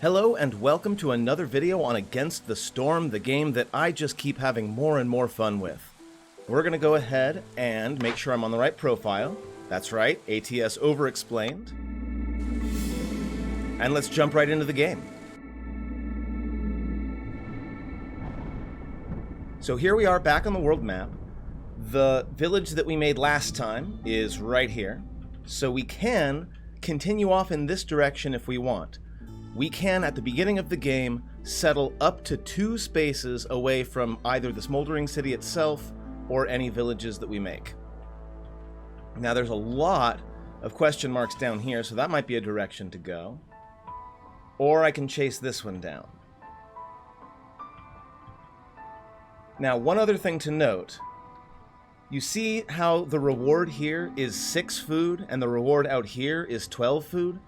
Hello and welcome to another video on Against the Storm, the game that I just keep having more and more fun with. We're going to go ahead and make sure I'm on the right profile. That's right, ATS Overexplained. And let's jump right into the game. So here we are back on the world map. The village that we made last time is right here. So we can continue off in this direction if we want. We can, at the beginning of the game, settle up to 2 spaces away from either the smoldering city itself or any villages that we make. Now there's a lot of question marks down here, so that might be a direction to go. Or I can chase this one down. Now, one other thing to note. You see how the reward here is 6 food and the reward out here is 12 food?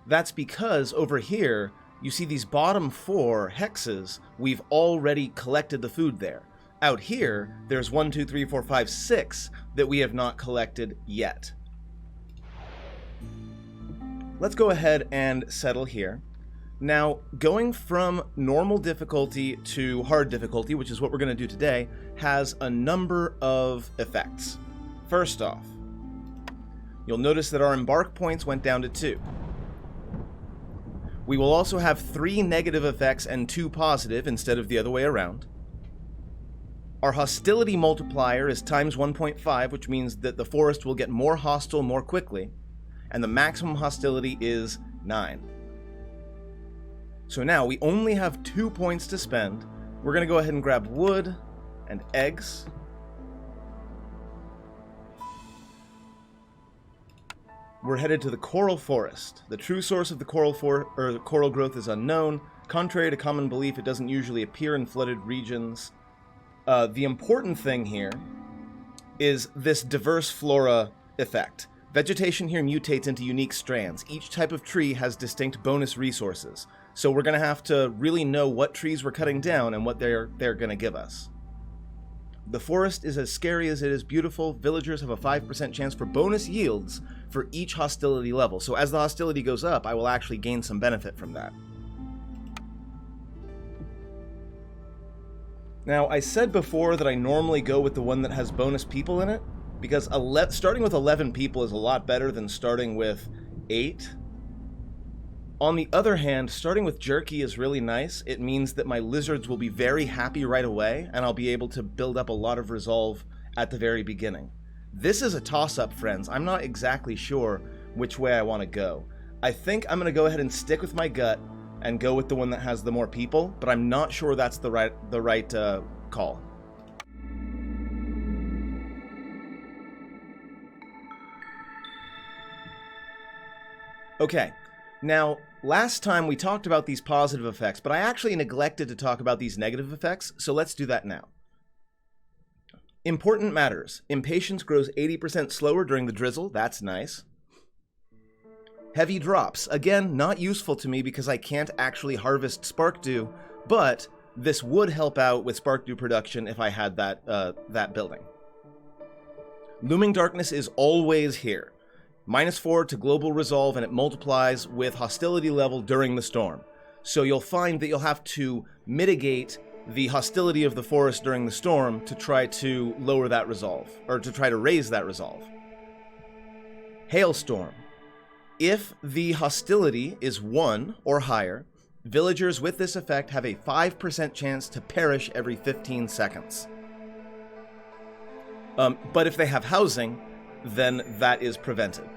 That's because over here, you see these bottom 4 hexes, we've already collected the food there. Out here, there's 1, 2, 3, 4, 5, 6 that we have not collected yet. Let's go ahead and settle here. Now, going from normal difficulty to hard difficulty, which is what we're going to do today, has a number of effects. First off, you'll notice that our embark points went down to 2. We will also have 3 negative effects and 2 positive instead of the other way around. Our hostility multiplier is times 1.5, which means that the forest will get more hostile more quickly, and the maximum hostility is 9. So now we only have 2 points to spend. We're going to go ahead and grab wood and eggs. We're headed to the coral forest. The true source of the coral growth is unknown. Contrary to common belief, it doesn't usually appear in flooded regions. The important thing here is this diverse flora effect. Vegetation here mutates into unique strands. Each type of tree has distinct bonus resources. So we're going to have to really know what trees we're cutting down and what they're going to give us. The forest is as scary as it is beautiful. Villagers have a 5% chance for bonus yields for each hostility level. So as the hostility goes up, I will actually gain some benefit from that. Now, I said before that I normally go with the one that has bonus people in it, because starting with 11 people is a lot better than starting with 8. On the other hand, starting with jerky is really nice. It means that my lizards will be very happy right away, and I'll be able to build up a lot of resolve at the very beginning. This is a toss-up, friends. I'm not exactly sure which way I want to go. I think I'm going to go ahead and stick with my gut and go with the one that has the more people, but I'm not sure that's the right call. Okay. Now, last time we talked about these positive effects, but I actually neglected to talk about these negative effects, so let's do that now. Important matters. Impatience grows 80% slower during the drizzle. That's nice. Heavy drops. Again, not useful to me because I can't actually harvest spark dew, but this would help out with spark dew production if I had that building. Looming darkness is always here. -4 to global resolve, and it multiplies with hostility level during the storm. So you'll find that you'll have to mitigate the hostility of the forest during the storm to try to lower that resolve, or to try to raise that resolve. Hailstorm. If the hostility is 1 or higher, villagers with this effect have a 5% chance to perish every 15 seconds. But if they have housing, then that is prevented.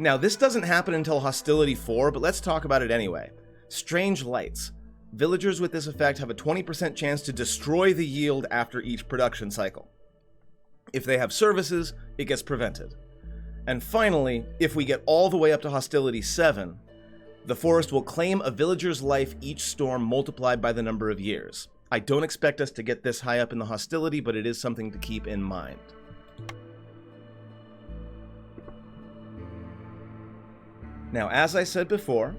Now, this doesn't happen until hostility 4, but let's talk about it anyway. Strange lights. Villagers with this effect have a 20% chance to destroy the yield after each production cycle. If they have services, it gets prevented. And finally, if we get all the way up to hostility 7, the forest will claim a villager's life each storm multiplied by the number of years. I don't expect us to get this high up in the hostility, but it is something to keep in mind. Now, as I said before,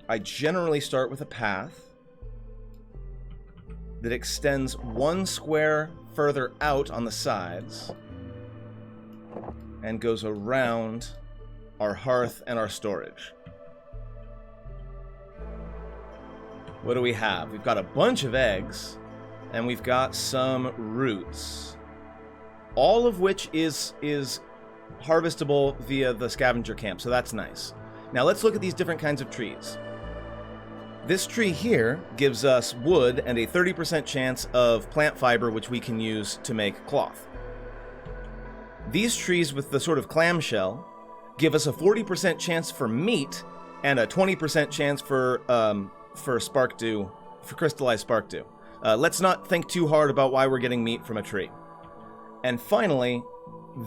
I generally start with a path that extends 1 square further out on the sides and goes around our hearth and our storage. What do we have? We've got a bunch of eggs, and we've got some roots. All of which is harvestable via the scavenger camp, so that's nice. Now let's look at these different kinds of trees. This tree here gives us wood and a 30% chance of plant fiber, which we can use to make cloth. These trees with the sort of clamshell give us a 40% chance for meat and a 20% chance for spark dew, for crystallized spark dew. Let's not think too hard about why we're getting meat from a tree. And finally,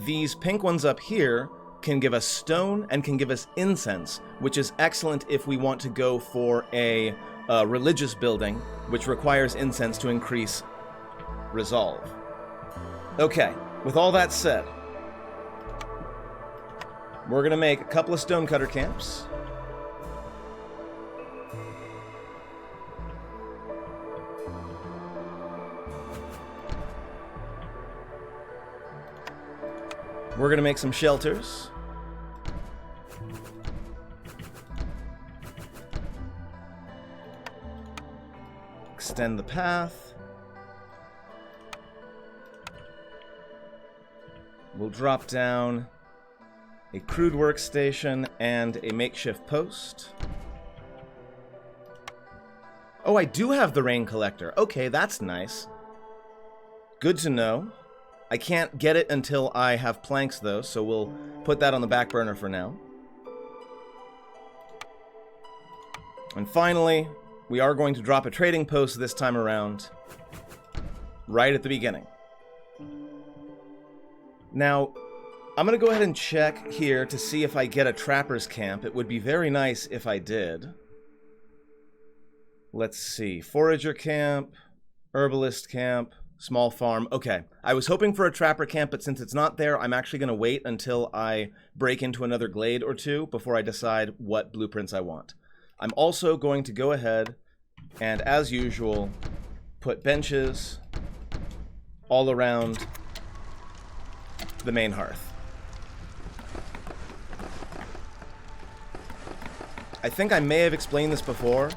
these pink ones up here can give us stone and can give us incense, which is excellent if we want to go for a religious building, which requires incense to increase resolve. Okay, with all that said, we're going to make a couple of stonecutter camps. We're going to make some shelters. Extend the path. We'll drop down a crude workstation and a makeshift post. Oh, I do have the rain collector. Okay, that's nice. Good to know. I can't get it until I have planks, though, so we'll put that on the back burner for now. And finally, we are going to drop a trading post this time around, right at the beginning. Now, I'm going to go ahead and check here to see if I get a trapper's camp. It would be very nice if I did. Let's see. Forager camp, herbalist camp, small farm. Okay, I was hoping for a trapper camp, but since it's not there, I'm actually going to wait until I break into another glade or two before I decide what blueprints I want. I'm also going to go ahead and, as usual, put benches all around the main hearth. I think I may have explained this before,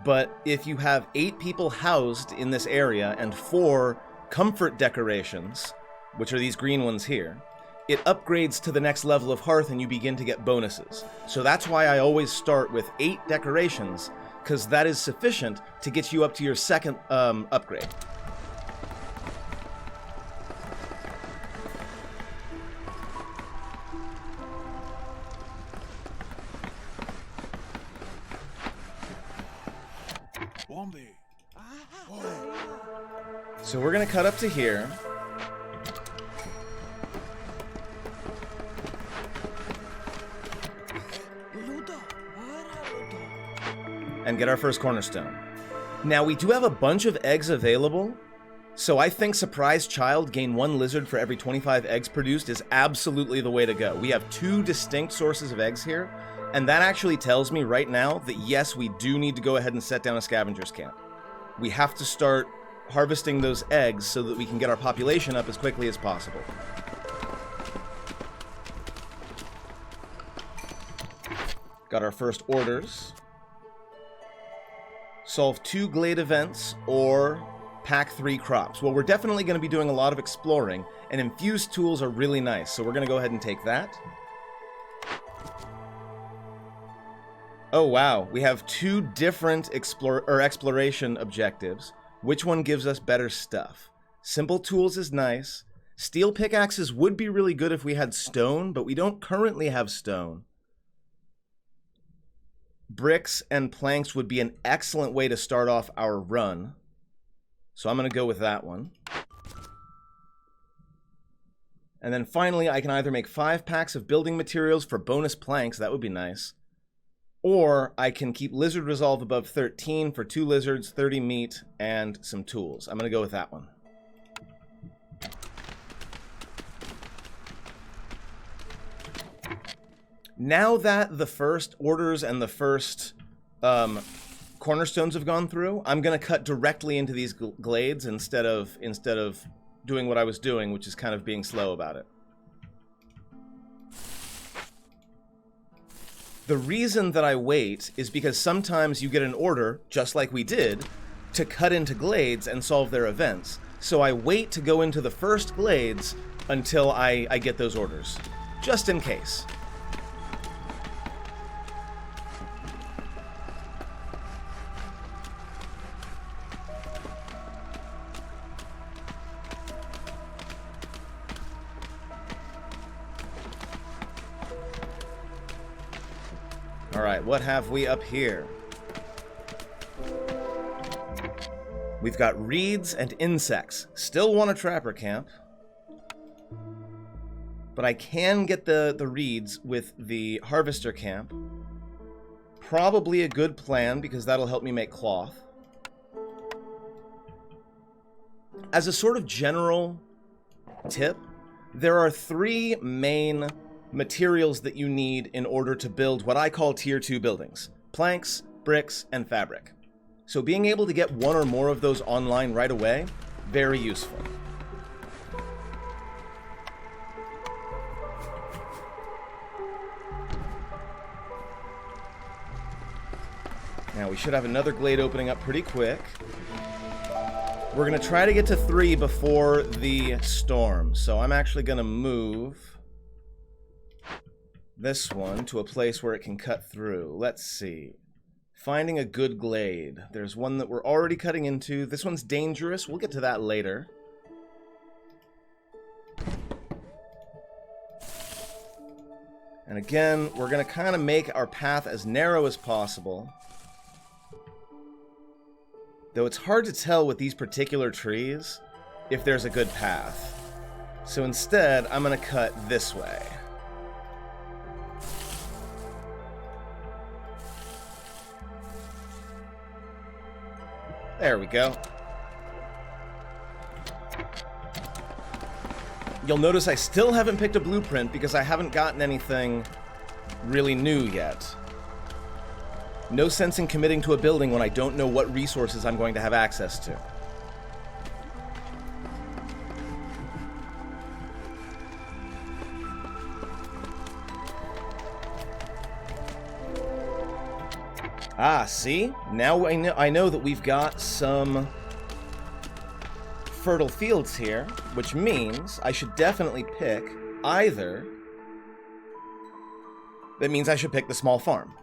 but if you have 8 people housed in this area and 4 comfort decorations, which are these green ones here, it upgrades to the next level of hearth and you begin to get bonuses. So that's why I always start with 8 decorations, because that is sufficient to get you up to your second upgrade. So we're going to cut up to here. And get our first cornerstone. Now, we do have a bunch of eggs available, so I think Surprise Child, gain 1 lizard for every 25 eggs produced, is absolutely the way to go. We have 2 distinct sources of eggs here, and that actually tells me right now that yes, we do need to go ahead and set down a scavenger's camp. We have to start harvesting those eggs so that we can get our population up as quickly as possible. Got our first orders. Solve 2 Glade events or pack 3 crops. Well, we're definitely going to be doing a lot of exploring, and infused tools are really nice, so we're going to go ahead and take that. Oh wow, we have 2 different exploration objectives. Which one gives us better stuff? Simple tools is nice. Steel pickaxes would be really good if we had stone, but we don't currently have stone. Bricks and planks would be an excellent way to start off our run. So I'm going to go with that one. And then finally, I can either make 5 packs of building materials for bonus planks, that would be nice. Or I can keep lizard resolve above 13 for 2 lizards, 30 meat, and some tools. I'm going to go with that one. Now that the first orders and the first cornerstones have gone through, I'm going to cut directly into these glades instead of doing what I was doing, which is kind of being slow about it. The reason that I wait is because sometimes you get an order, just like we did, to cut into glades and solve their events. So I wait to go into the first glades until I get those orders, just in case. Alright, what have we up here? We've got reeds and insects. Still want a trapper camp. But I can get the reeds with the harvester camp. Probably a good plan, because that'll help me make cloth. As a sort of general tip, there are 3 main materials that you need in order to build what I call Tier 2 buildings. Planks, bricks, and fabric. So being able to get one or more of those online right away, very useful. Now we should have another glade opening up pretty quick. We're going to try to get to 3 before the storm. So I'm actually going to move this one to a place where it can cut through. Let's see. Finding a good glade. There's one that we're already cutting into. This one's dangerous. We'll get to that later. And again, we're going to kind of make our path as narrow as possible. Though it's hard to tell with these particular trees if there's a good path. So instead, I'm going to cut this way. There we go. You'll notice I still haven't picked a blueprint because I haven't gotten anything really new yet. No sense in committing to a building when I don't know what resources I'm going to have access to. Ah, see? Now I know that we've got some fertile fields here, which means I should definitely pick either... That means I should pick the small farm.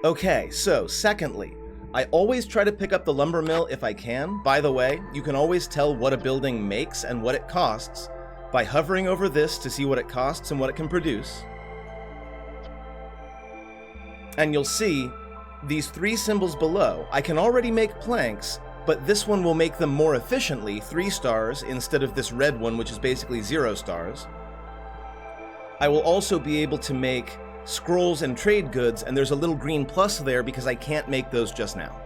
Okay, so secondly, I always try to pick up the lumber mill if I can. By the way, you can always tell what a building makes and what it costs by hovering over this to see what it costs and what it can produce. And you'll see these 3 symbols below. I can already make planks, but this one will make them more efficiently, 3 stars, instead of this red one, which is basically 0 stars. I will also be able to make scrolls and trade goods, and there's a little green plus there because I can't make those just now.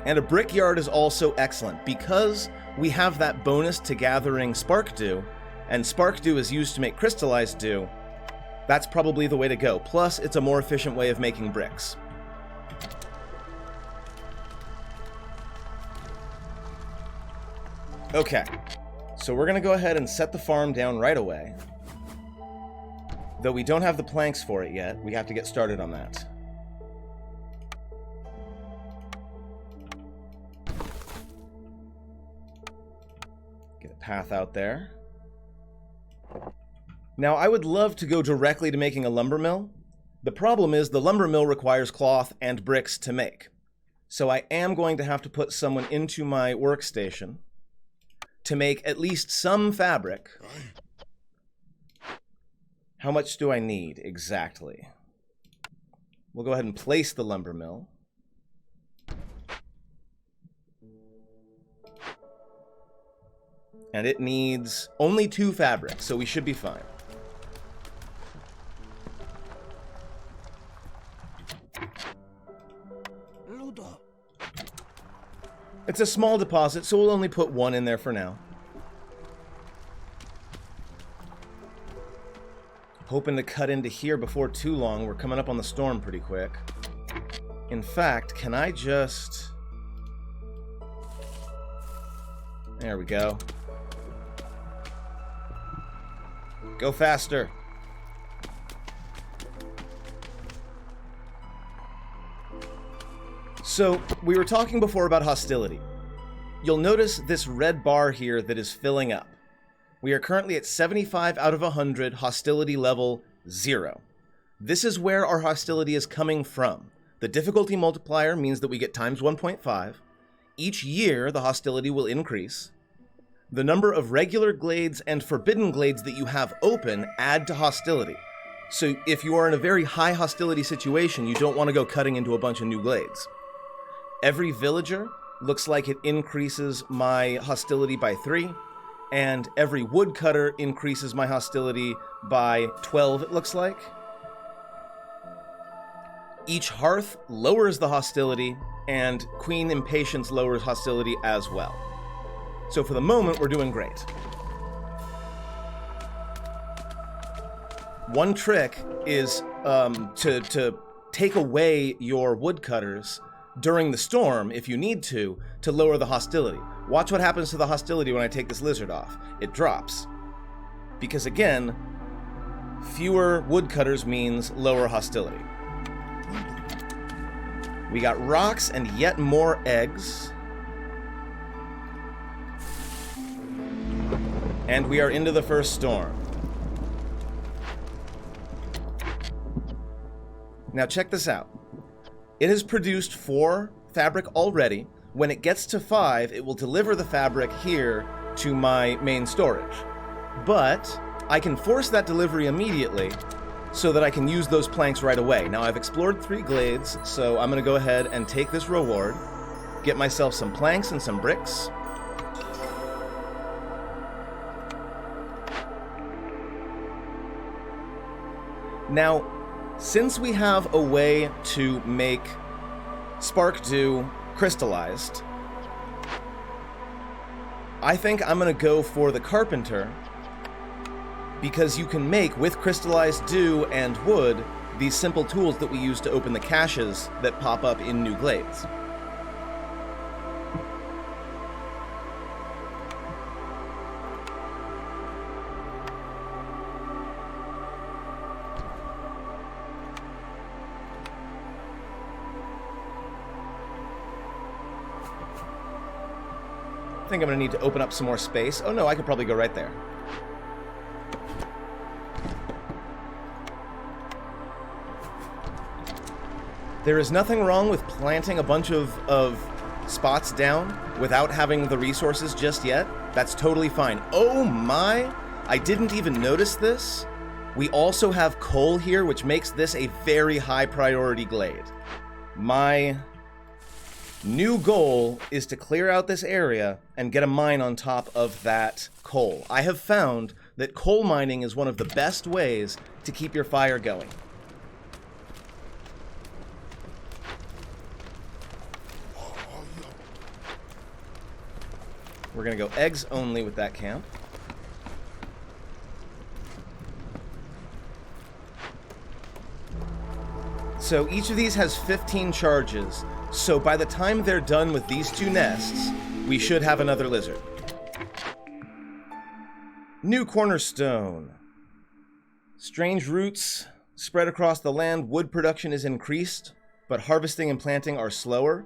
And a brickyard is also excellent, because we have that bonus to gathering spark dew, and spark dew is used to make crystallized dew. That's probably the way to go. Plus, it's a more efficient way of making bricks. Okay, so we're going to go ahead and set the farm down right away. Though we don't have the planks for it yet, we have to get started on that. Get a path out there. Now, I would love to go directly to making a lumber mill. The problem is the lumber mill requires cloth and bricks to make. So I am going to have to put someone into my workstation to make at least some fabric. How much do I need exactly? We'll go ahead and place the lumber mill. And it needs only 2 fabrics, so we should be fine. It's a small deposit, so we'll only put 1 in there for now. Hoping to cut into here before too long. We're coming up on the storm pretty quick. In fact, can I just... There we go. Go faster. So, we were talking before about hostility. You'll notice this red bar here that is filling up. We are currently at 75 out of 100, hostility level 0. This is where our hostility is coming from. The difficulty multiplier means that we get times 1.5. Each year, the hostility will increase. The number of regular glades and forbidden glades that you have open add to hostility. So if you are in a very high hostility situation, you don't want to go cutting into a bunch of new glades. Every villager looks like it increases my hostility by 3, and every woodcutter increases my hostility by 12, it looks like. Each hearth lowers the hostility, and Queen Impatience lowers hostility as well. So for the moment, we're doing great. One trick is to take away your woodcutters during the storm, if you need to lower the hostility. Watch what happens to the hostility when I take this lizard off. It drops. Because again, fewer woodcutters means lower hostility. We got rocks and yet more eggs. And we are into the first storm. Now check this out. It has produced 4 fabric already. When it gets to 5, it will deliver the fabric here to my main storage. But I can force that delivery immediately so that I can use those planks right away. Now I've explored 3 glades, so I'm gonna go ahead and take this reward, get myself some planks and some bricks. Now, since we have a way to make Spark Dew crystallized, I think I'm gonna go for the Carpenter, because you can make, with crystallized dew and wood, these simple tools that we use to open the caches that pop up in new glades. I think I'm gonna need to open up some more space. Oh no, I could probably go right there. There is nothing wrong with planting a bunch of spots down without having the resources just yet. That's totally fine. Oh my! I didn't even notice this. We also have coal here, which makes this a very high priority glade. My new goal is to clear out this area and get a mine on top of that coal. I have found that coal mining is one of the best ways to keep your fire going. We're gonna go eggs only with that camp. So each of these has 15 charges. So by the time they're done with these 2 nests, we should have another lizard. New cornerstone. Strange roots spread across the land. Wood production is increased, but harvesting and planting are slower.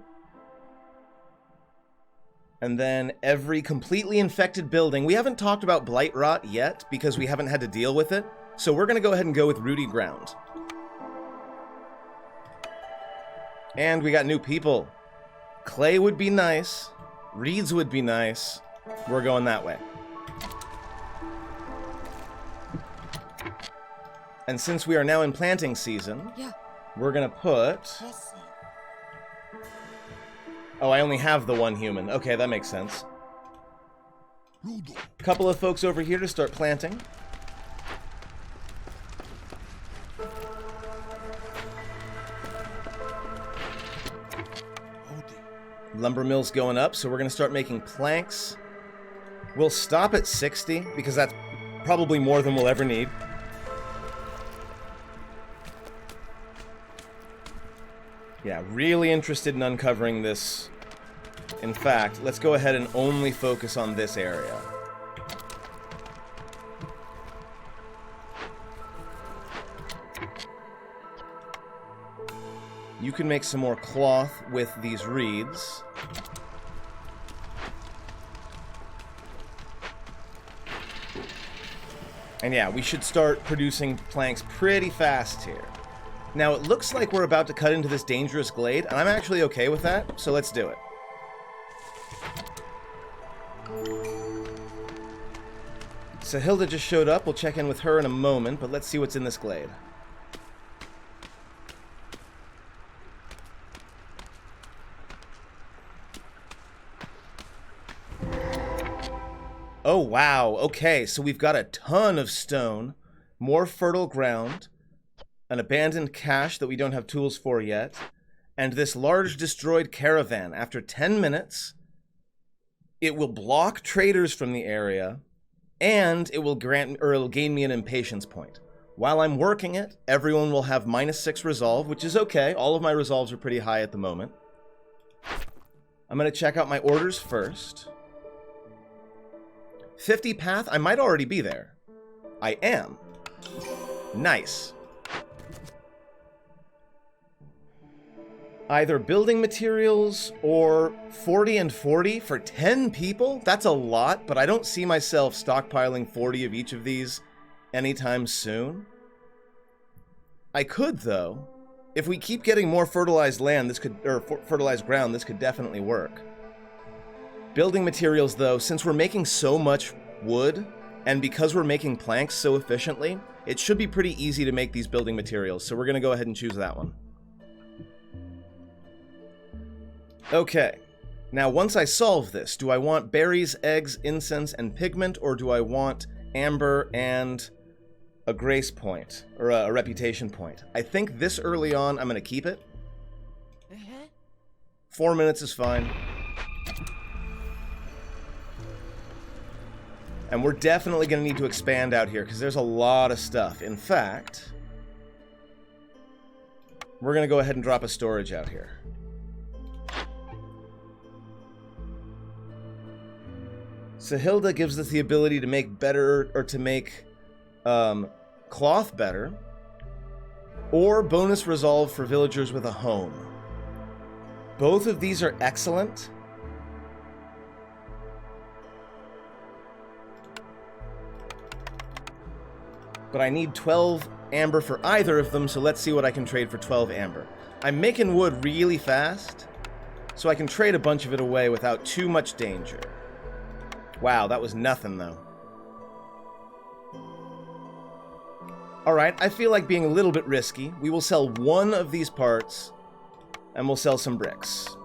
And then every completely infected building. We haven't talked about blight rot yet because we haven't had to deal with it. So we're going to go ahead and go with rooty ground. And we got new people. Clay would be nice. Reeds would be nice. We're going that way. And since we are now in planting season, we're going to put... Oh, I only have the 1 human. Okay, that makes sense. Couple of folks over here to start planting. Lumber mill's going up, so we're going to start making planks. We'll stop at 60, because that's probably more than we'll ever need. Yeah, really interested in uncovering this. In fact, let's go ahead and only focus on this area. You can make some more cloth with these reeds. And yeah, we should start producing planks pretty fast here. Now, it looks like we're about to cut into this dangerous glade, and I'm actually okay with that, so let's do it. So Hilda just showed up. We'll check in with her in a moment, but let's see what's in this glade. Oh, wow. Okay, so we've got a ton of stone, more fertile ground, an abandoned cache that we don't have tools for yet, and this large destroyed caravan. After 10 minutes, it will block traders from the area, and it will it'll gain me an impatience point. While I'm working it, everyone will have -6 resolve, which is okay. All of my resolves are pretty high at the moment. I'm going to check out my orders first. 50 path, I might already be there. I am. Nice. Either building materials or 40 and 40 for 10 people? That's a lot, but I don't see myself stockpiling 40 of each of these anytime soon. I could, though. If we keep getting more fertilized land, fertilized ground, this could definitely work. Building materials, though, since we're making so much wood, and because we're making planks so efficiently, it should be pretty easy to make these building materials, so we're going to go ahead and choose that one. Okay, now once I solve this, do I want berries, eggs, incense, and pigment, or do I want amber and a grace point, or a reputation point? I think this early on, I'm going to keep it. 4 minutes is fine. And we're definitely going to need to expand out here, because there's a lot of stuff. In fact, we're going to go ahead and drop a storage out here. So Hilda gives us the ability to make better, or to make cloth better, or bonus resolve for villagers with a home. Both of these are excellent. But I need 12 amber for either of them, so let's see what I can trade for 12 amber. I'm making wood really fast, so I can trade a bunch of it away without too much danger. Wow, that was nothing, though. Alright, I feel like being a little bit risky. We will sell one of these parts, and we'll sell some bricks.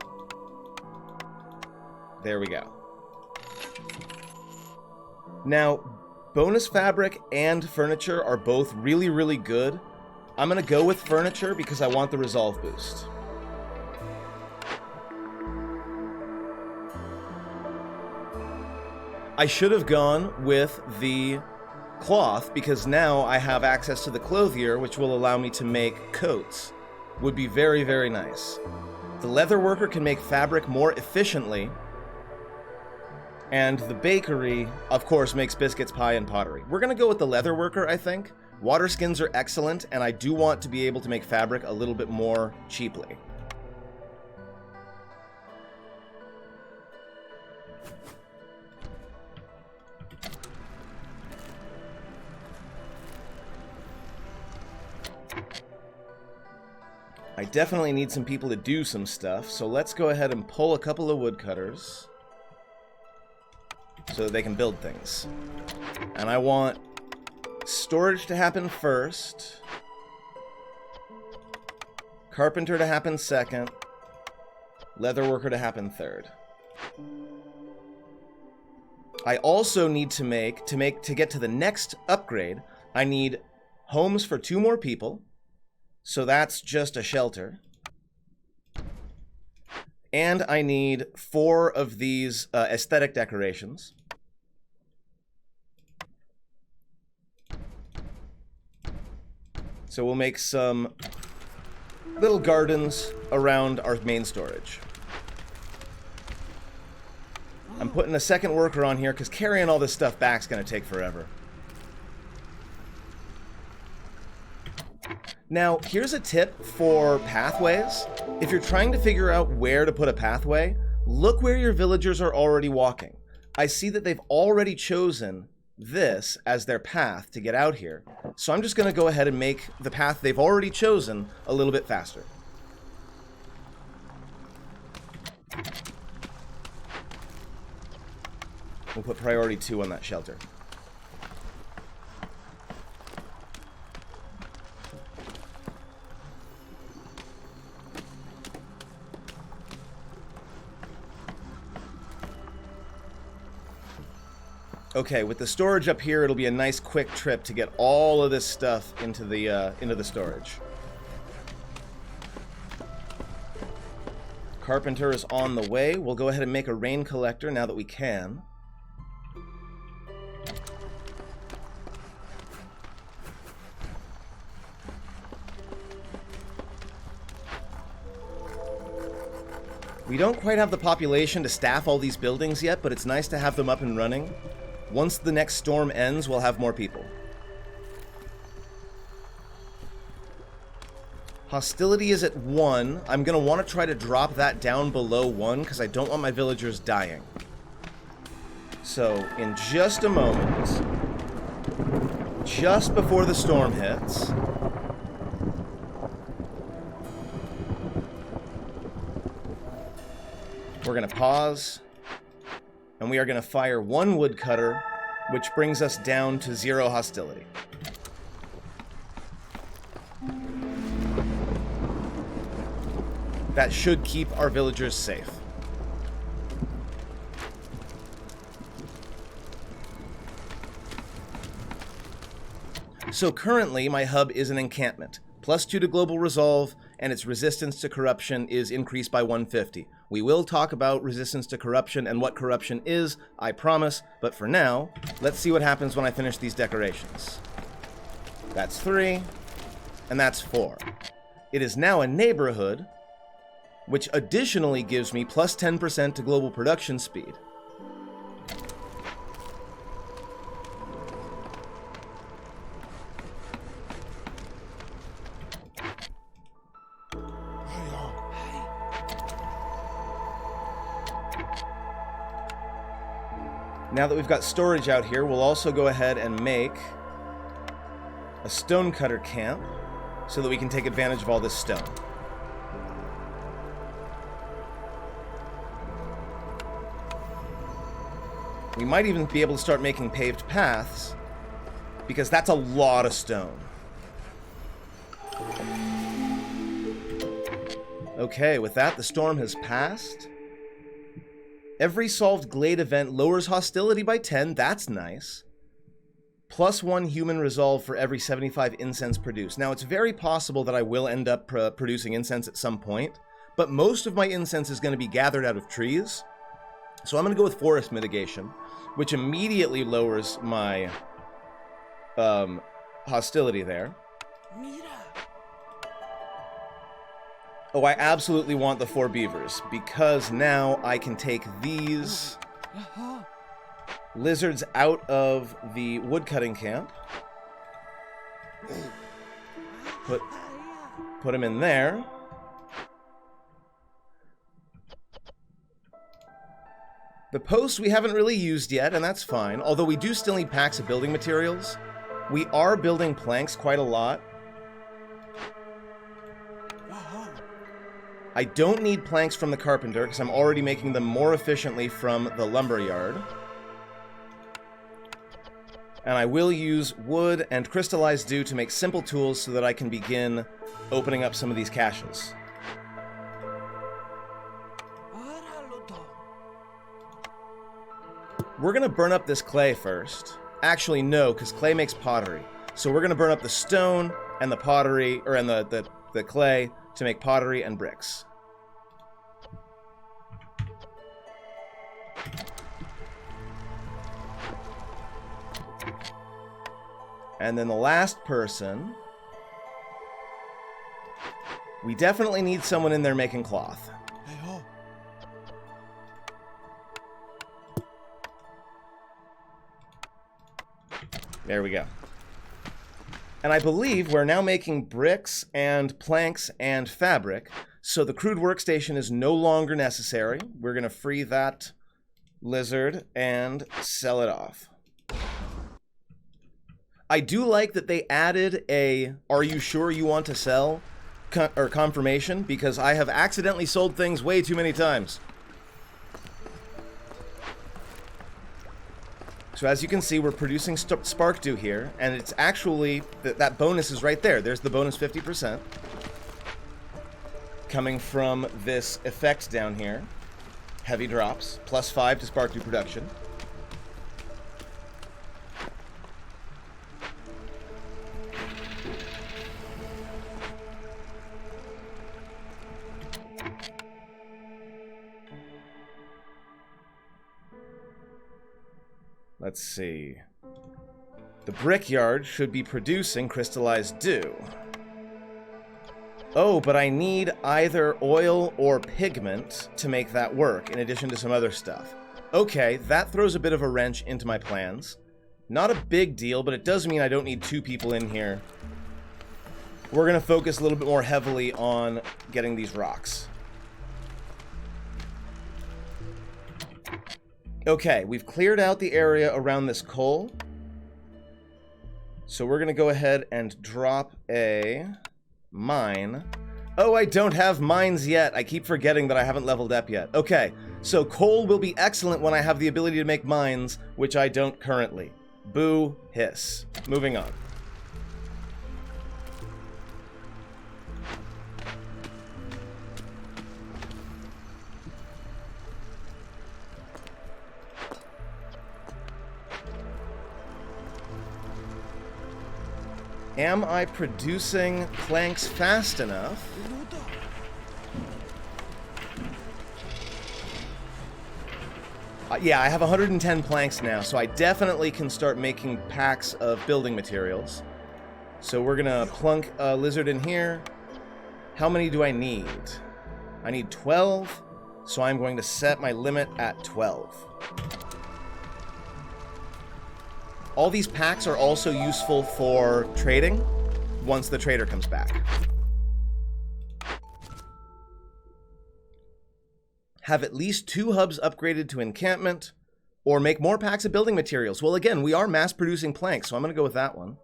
There we go. Now, bonus fabric and furniture are both really, really good. I'm going to go with furniture because I want the resolve boost. I should have gone with the cloth because now I have access to the clothier, which will allow me to make coats. Would be very, very nice. The leather worker can make fabric more efficiently. And the bakery, of course, makes biscuits, pie, and pottery. We're going to go with the leather worker, I think. Water skins are excellent, and I do want to be able to make fabric a little bit more cheaply. I definitely need some people to do some stuff, so let's go ahead and pull a couple of woodcutters so that they can build things. And I want storage to happen first, carpenter to happen second, leather worker to happen third. I also need to get to the next upgrade, I need homes for 2 more people. So that's just a shelter. And I need 4 of these aesthetic decorations. So we'll make some little gardens around our main storage. I'm putting a second worker on here because carrying all this stuff back is going to take forever. Now, here's a tip for pathways. If you're trying to figure out where to put a pathway, look where your villagers are already walking. I see that they've already chosen this as their path to get out here. So I'm just going to go ahead and make the path they've already chosen a little bit faster. We'll put priority 2 on that shelter. Okay, with the storage up here, it'll be a nice quick trip to get all of this stuff into the storage. Carpenter is on the way. We'll go ahead and make a rain collector now that we can. We don't quite have the population to staff all these buildings yet, but it's nice to have them up and running. Once the next storm ends, we'll have more people. Hostility is at 1. I'm going to want to try to drop that down below 1 because I don't want my villagers dying. So, in just a moment, just before the storm hits, we're going to pause, and we are going to fire 1 woodcutter, which brings us down to 0 hostility. That should keep our villagers safe. So currently, my hub is an encampment. +2 to global resolve, and its resistance to corruption is increased by 150. We will talk about resistance to corruption and what corruption is, I promise, but for now, let's see what happens when I finish these decorations. That's 3, and that's 4. It is now a neighborhood, which additionally gives me +10% to global production speed. Now that we've got storage out here, we'll also go ahead and make a stonecutter camp so that we can take advantage of all this stone. We might even be able to start making paved paths, because that's a lot of stone. Okay, with that, the storm has passed. Every solved Glade event lowers hostility by 10, that's nice. +1 human resolve for every 75 incense produced. Now, it's very possible that I will end up producing incense at some point, but most of my incense is going to be gathered out of trees. So I'm going to go with forest mitigation, which immediately lowers my hostility there. Oh, I absolutely want the 4 beavers, because now I can take these lizards out of the woodcutting camp. Put them in there. The posts we haven't really used yet, and that's fine, although we do still need packs of building materials. We are building planks quite a lot. I don't need planks from the carpenter, because I'm already making them more efficiently from the lumberyard. And I will use wood and crystallized dew to make simple tools so that I can begin opening up some of these caches. We're going to burn up this clay first. Actually, no, because clay makes pottery. So we're going to burn up the stone and the pottery, or and the clay, to make pottery and bricks. And then the last person, we definitely need someone in there making cloth. There we go. And I believe we're now making bricks and planks and fabric, so the crude workstation is no longer necessary. We're going to free that lizard and sell it off. I do like that they added a "are you sure you want to sell" or confirmation, because I have accidentally sold things way too many times. So as you can see, we're producing spark dew here, and it's actually, that bonus is right there. There's the bonus 50% coming from this effect down here. Heavy drops, plus 5 to spark dew production. Let's see. The brickyard should be producing crystallized dew. Oh, but I need either oil or pigment to make that work, in addition to some other stuff. Okay, that throws a bit of a wrench into my plans. Not a big deal, but it does mean I don't need 2 people in here. We're going to focus a little bit more heavily on getting these rocks. Okay, we've cleared out the area around this coal. So we're going to go ahead and drop a mine. Oh, I don't have mines yet. I keep forgetting that I haven't leveled up yet. Okay, so coal will be excellent when I have the ability to make mines, which I don't currently. Boo, hiss. Moving on. Am I producing planks fast enough? Yeah, I have 110 planks now, so I definitely can start making packs of building materials. So we're gonna plunk a lizard in here. How many do I need? I need 12, so I'm going to set my limit at 12. All these packs are also useful for trading once the trader comes back. Have at least 2 hubs upgraded to encampment, or make more packs of building materials. Well, again, we are mass producing planks, so I'm going to go with that one.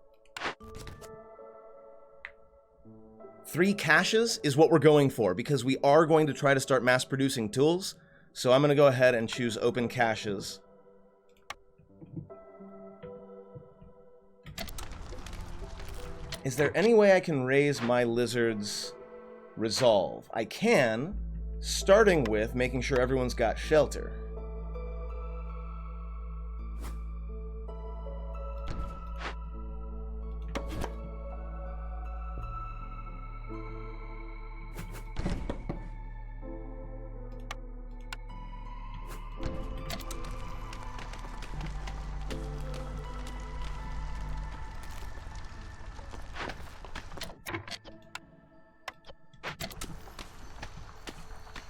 3 caches is what we're going for, because we are going to try to start mass producing tools. So I'm going to go ahead and choose open caches. Is there any way I can raise my lizard's resolve? I can, starting with making sure everyone's got shelter.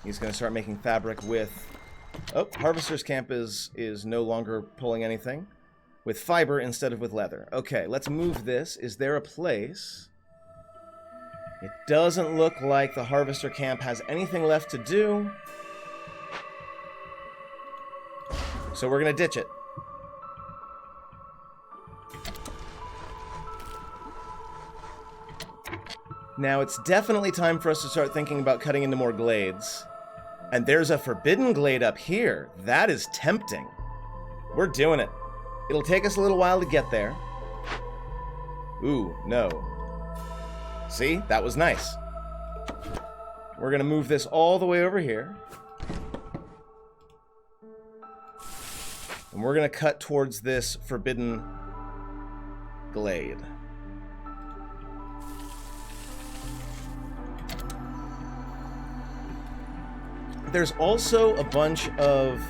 He's going to start making fabric with... Oh, Harvester's Camp is no longer pulling anything. With fiber instead of with leather. Okay, let's move this. Is there a place? It doesn't look like the Harvester Camp has anything left to do. So we're going to ditch it. Now, it's definitely time for us to start thinking about cutting into more glades. And there's a forbidden glade up here. That is tempting. We're doing it. It'll take us a little while to get there. Ooh, no. See? That was nice. We're going to move this all the way over here. And we're going to cut towards this forbidden glade. There's also a bunch of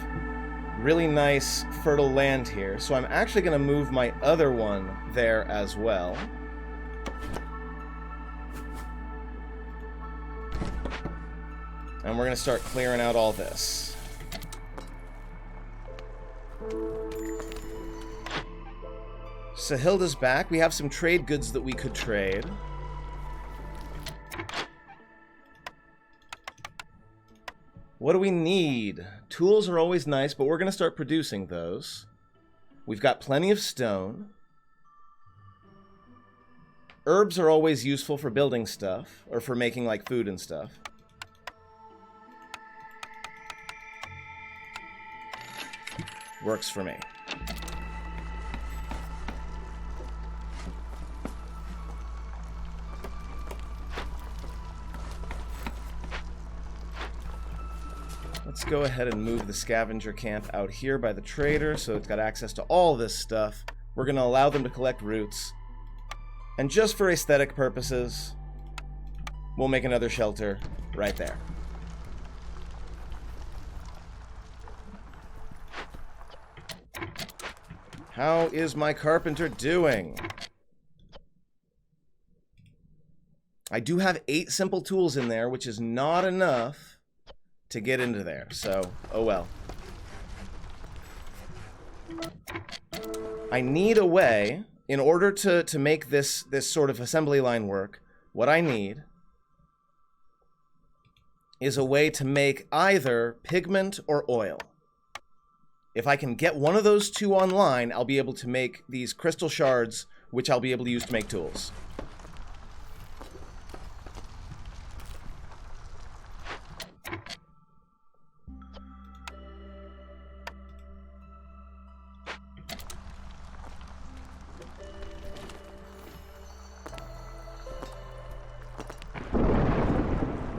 really nice fertile land here, so I'm actually going to move my other one there as well. And we're going to start clearing out all this. Sahilda's back. We have some trade goods that we could trade. What do we need? Tools are always nice, but we're going to start producing those. We've got plenty of stone. Herbs are always useful for building stuff, or for making, like, food and stuff. Works for me. Let's go ahead and move the scavenger camp out here by the trader, so it's got access to all this stuff. We're going to allow them to collect roots. And just for aesthetic purposes, we'll make another shelter right there. How is my carpenter doing? I do have 8 simple tools in there, which is not enough to get into there, so oh well. I need a way, in order to make this sort of assembly line work, what I need is a way to make either pigment or oil. If I can get one of those two online, I'll be able to make these crystal shards, which I'll be able to use to make tools.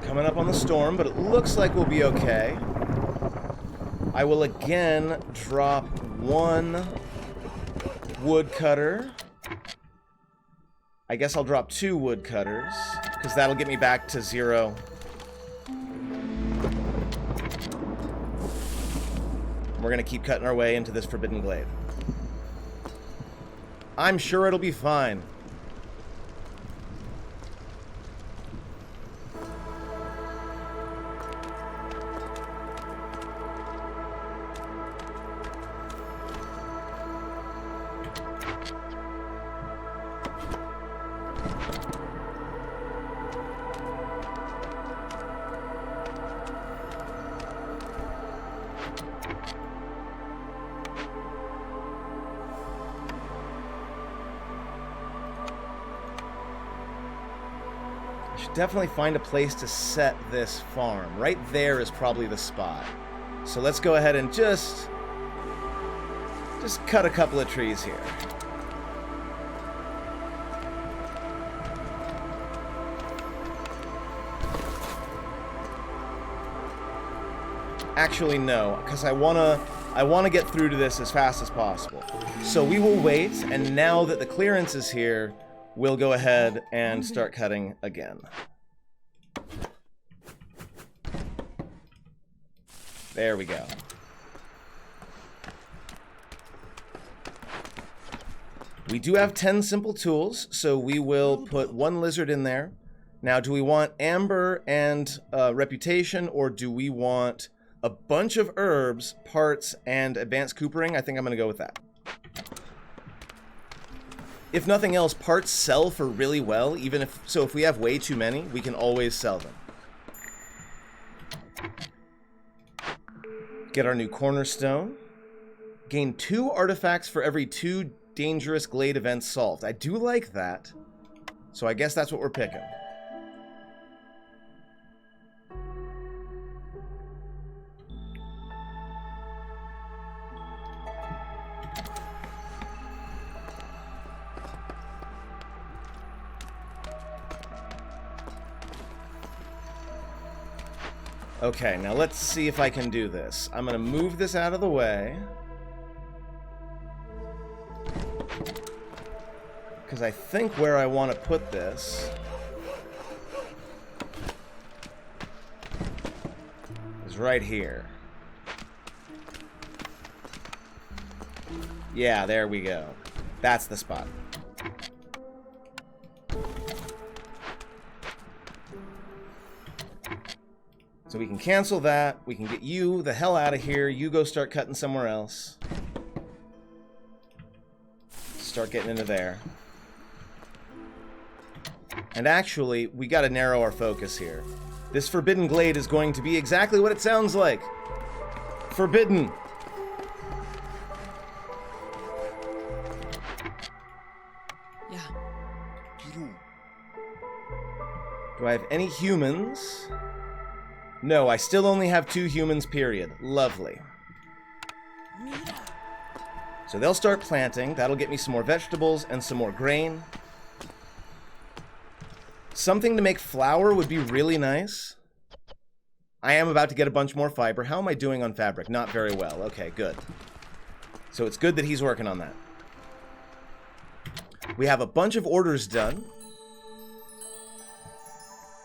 Coming up on the storm, but it looks like we'll be okay. I will again drop 1 woodcutter. I guess I'll drop 2 woodcutters, because that'll get me back to 0. We're going to keep cutting our way into this forbidden glade. I'm sure it'll be fine. Definitely find a place to set this farm. Right there is probably the spot. So let's go ahead and just cut a couple of trees here. Actually, no, because I wanna get through to this as fast as possible. So we will wait, and now that the clearance is here, we'll go ahead and start cutting again. There we go. We do have 10 simple tools, so we will put 1 lizard in there. Now, do we want amber and reputation, or do we want a bunch of herbs, parts, and advanced coopering? I think I'm going to go with that. If nothing else, parts sell for really well, even if we have way too many, we can always sell them. Get our new cornerstone. Gain 2 artifacts for every 2 dangerous glade events solved. I do like that. So I guess that's what we're picking. Okay, now let's see if I can do this. I'm going to move this out of the way. Because I think where I want to put this is right here. Yeah, there we go. That's the spot. So we can cancel that. We can get you the hell out of here. You go start cutting somewhere else. start getting into there. And actually, we gotta narrow our focus here. This Forbidden Glade is going to be exactly what it sounds like. Forbidden. Yeah. Do I have any humans? No, I still only have 2 humans, period. Lovely. So they'll start planting. That'll get me some more vegetables and some more grain. Something to make flour would be really nice. I am about to get a bunch more fiber. How am I doing on fabric? Not very well. Okay, good. So it's good that he's working on that. We have a bunch of orders done.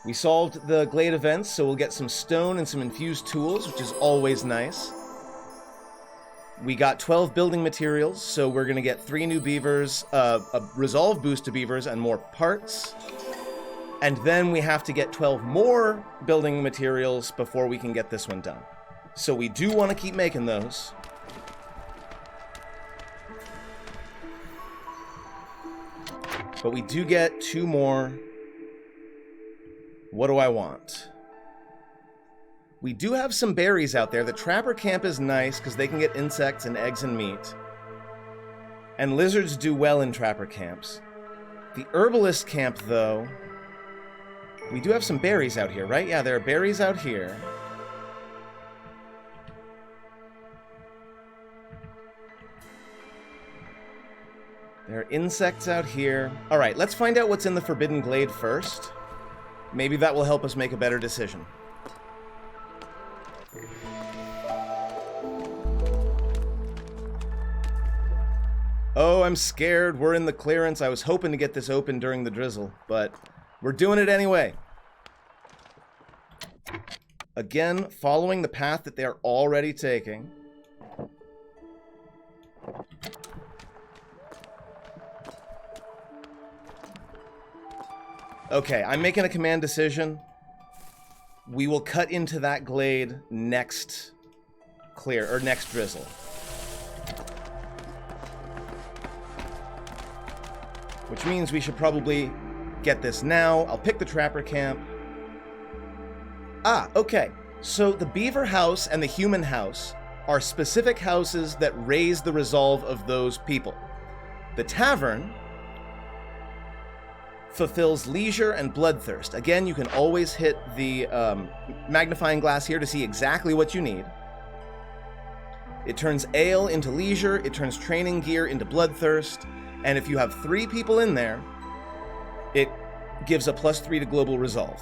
We solved the Glade events, so we'll get some stone and some infused tools, which is always nice. We got 12 building materials, so we're going to get 3 new beavers, a resolve boost to beavers, and more parts. And then we have to get 12 more building materials before we can get this one done. So we do want to keep making those. But we do get 2 more. What do I want? We do have some berries out there. The trapper camp is nice because they can get insects and eggs and meat. And lizards do well in trapper camps. The herbalist camp, though, we do have some berries out here, right? Yeah, there are berries out here. There are insects out here. All right, let's find out what's in the Forbidden Glade first. Maybe that will help us make a better decision. Oh, I'm scared. We're in the clearance. I was hoping to get this open during the drizzle, but we're doing it anyway. Again, following the path that they're already taking. Okay, I'm making a command decision. We will cut into that glade next next drizzle. Which means we should probably get this now. I'll pick the trapper camp. Ah, okay. So the beaver house and the human house are specific houses that raise the resolve of those people. The tavern fulfills leisure and bloodthirst. Again, you can always hit the magnifying glass here to see exactly what you need. It turns ale into leisure, it turns training gear into bloodthirst, and if you have 3 people in there, it gives a +3 to global resolve.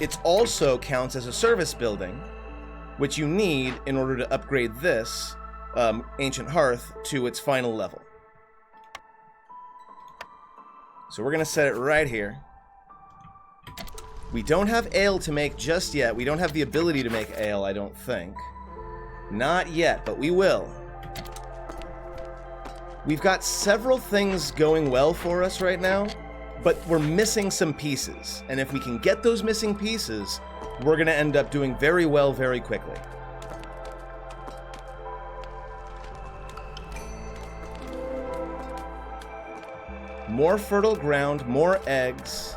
It also counts as a service building, which you need in order to upgrade this Ancient Hearth to its final level. So we're going to set it right here. We don't have ale to make just yet. We don't have the ability to make ale, I don't think. Not yet, but we will. We've got several things going well for us right now, but we're missing some pieces. And if we can get those missing pieces, we're going to end up doing very well very quickly. More fertile ground, more eggs.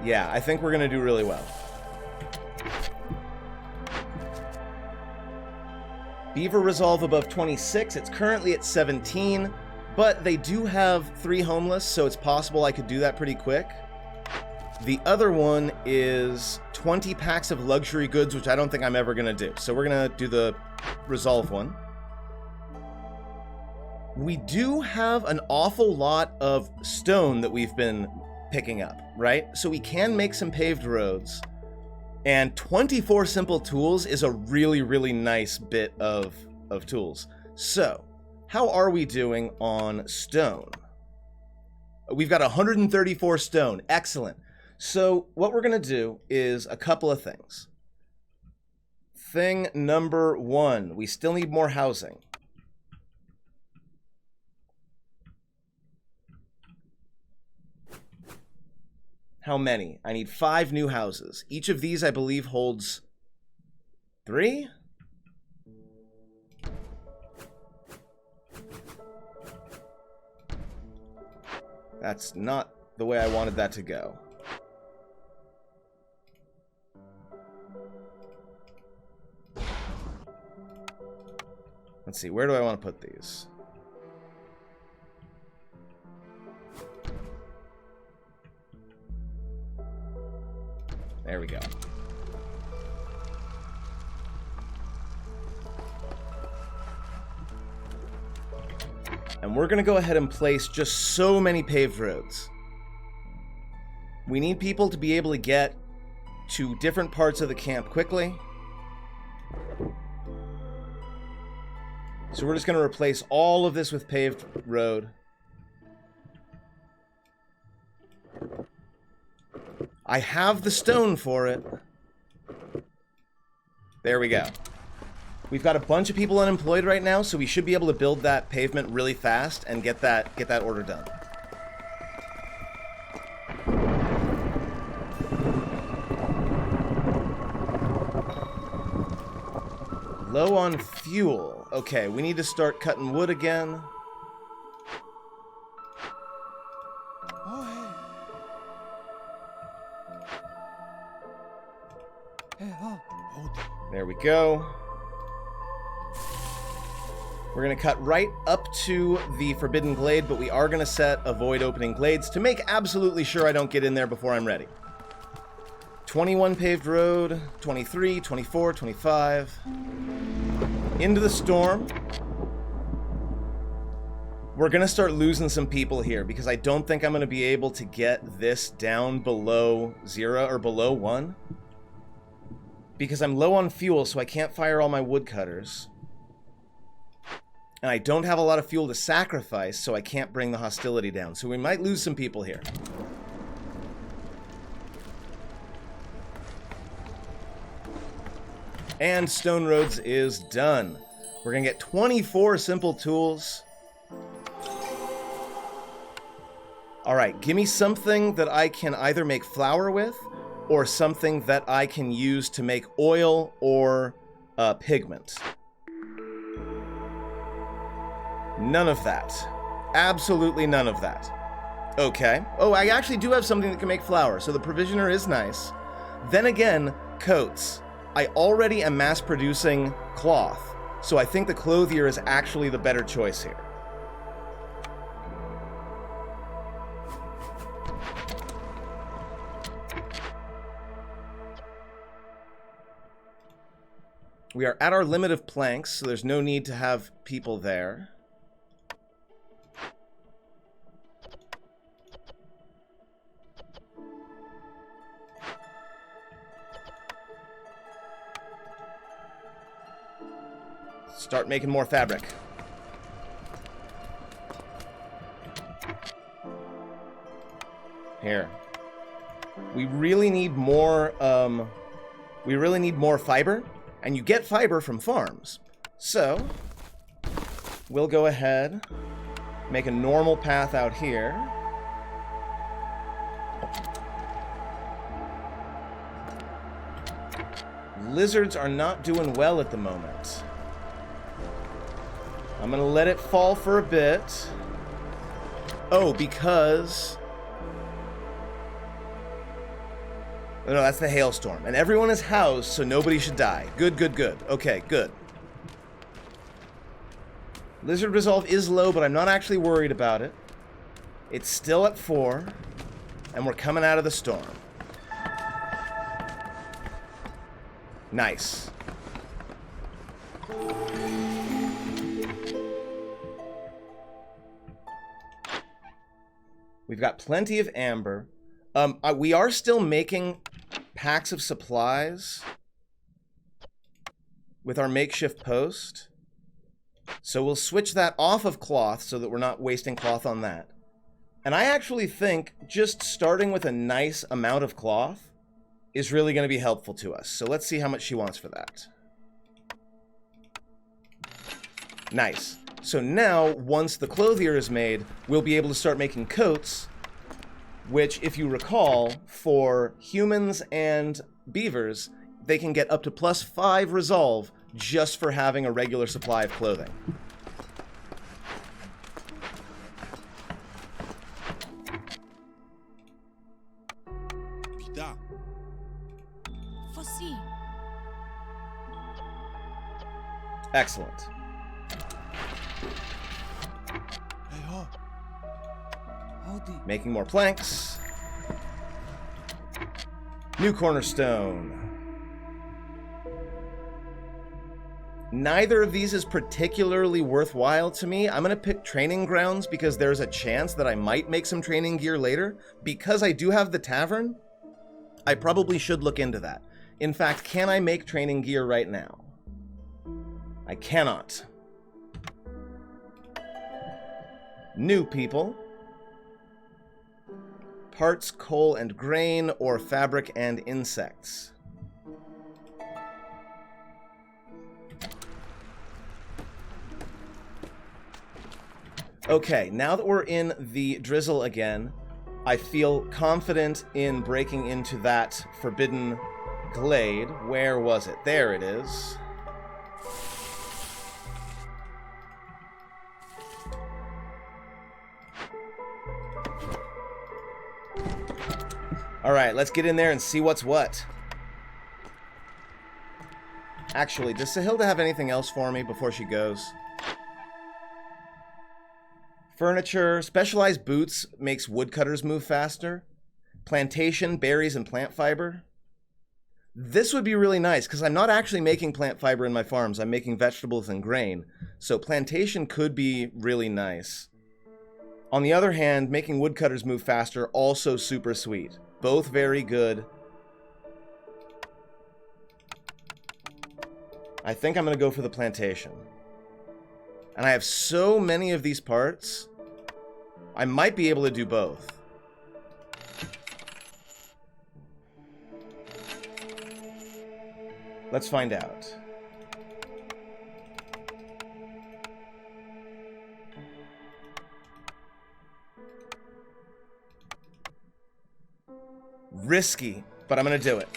Yeah, I think we're going to do really well. Beaver resolve above 26. It's currently at 17, but they do have 3 homeless, so it's possible I could do that pretty quick. The other one is 20 packs of luxury goods, which I don't think I'm ever going to do. So we're going to do the resolve one. We do have an awful lot of stone that we've been picking up, right? So we can make some paved roads. And 24 simple tools is a really, really nice bit of tools. So, how are we doing on stone? We've got 134 stone. Excellent. So, what we're going to do is a couple of things. Thing number 1, we still need more housing. How many? I need 5 new houses. Each of these, I believe, holds 3? That's not the way I wanted that to go. Let's see, where do I want to put these? There we go. And we're going to go ahead and place just so many paved roads. We need people to be able to get to different parts of the camp quickly. So we're just going to replace all of this with paved road. I have the stone for it. There we go. We've got a bunch of people unemployed right now, so we should be able to build that pavement really fast and get that order done. Low on fuel. Okay, we need to start cutting wood again. There we go. We're going to cut right up to the Forbidden Glade, but we are going to set avoid opening glades to make absolutely sure I don't get in there before I'm ready. 21 paved road, 23, 24, 25. Into the storm. We're going to start losing some people here because I don't think I'm going to be able to get this down below 0 or below 1. Because I'm low on fuel, so I can't fire all my woodcutters. And I don't have a lot of fuel to sacrifice, so I can't bring the hostility down. So we might lose some people here. And Stone Roads is done. We're going to get 24 simple tools. Alright, give me something that I can either make flour with, or something that I can use to make oil or pigment. None of that. Absolutely none of that. Okay. Oh, I actually do have something that can make flour, so the provisioner is nice. Then again, coats. I already am mass producing cloth, so I think the clothier is actually the better choice here. We are at our limit of planks, so there's no need to have people there. Start making more fabric. Here. We really need more, fiber. And you get fiber from farms. So, we'll go ahead, make a normal path out here. Lizards are not doing well at the moment. I'm gonna let it fall for a bit. Oh, because... Oh, no, that's the hailstorm. And everyone is housed, so nobody should die. Good, good, good. Okay, good. Lizard resolve is low, but I'm not actually worried about it. It's still at 4, and we're coming out of the storm. Nice. We've got plenty of amber. We are still making packs of supplies with our makeshift post. So we'll switch that off of cloth so that we're not wasting cloth on that. And I actually think just starting with a nice amount of cloth is really going to be helpful to us. So let's see how much she wants for that. Nice. So now, once the clothier is made, we'll be able to start making coats, which, if you recall, for humans and beavers, they can get up to +5 resolve just for having a regular supply of clothing. Da. Fosse. Excellent. Hey ho. Howdy. Making more planks. New cornerstone. Neither of these is particularly worthwhile to me. I'm going to pick training grounds because there's a chance that I might make some training gear later. Because I do have the tavern, I probably should look into that. In fact, can I make training gear right now? I cannot. New people. Parts, coal, and grain, or fabric and insects. Okay, now that we're in the drizzle again, I feel confident in breaking into that forbidden glade. Where was it? There it is. Alright, let's get in there and see what's what. Actually, does Sahilda have anything else for me before she goes? Furniture, specialized boots makes woodcutters move faster. Plantation, berries, and plant fiber. This would be really nice, because I'm not actually making plant fiber in my farms. I'm making vegetables and grain. So plantation could be really nice. On the other hand, making woodcutters move faster, also super sweet. Both very good. I think I'm going to go for the plantation. And I have so many of these parts, I might be able to do both. Let's find out. Risky, but I'm going to do it.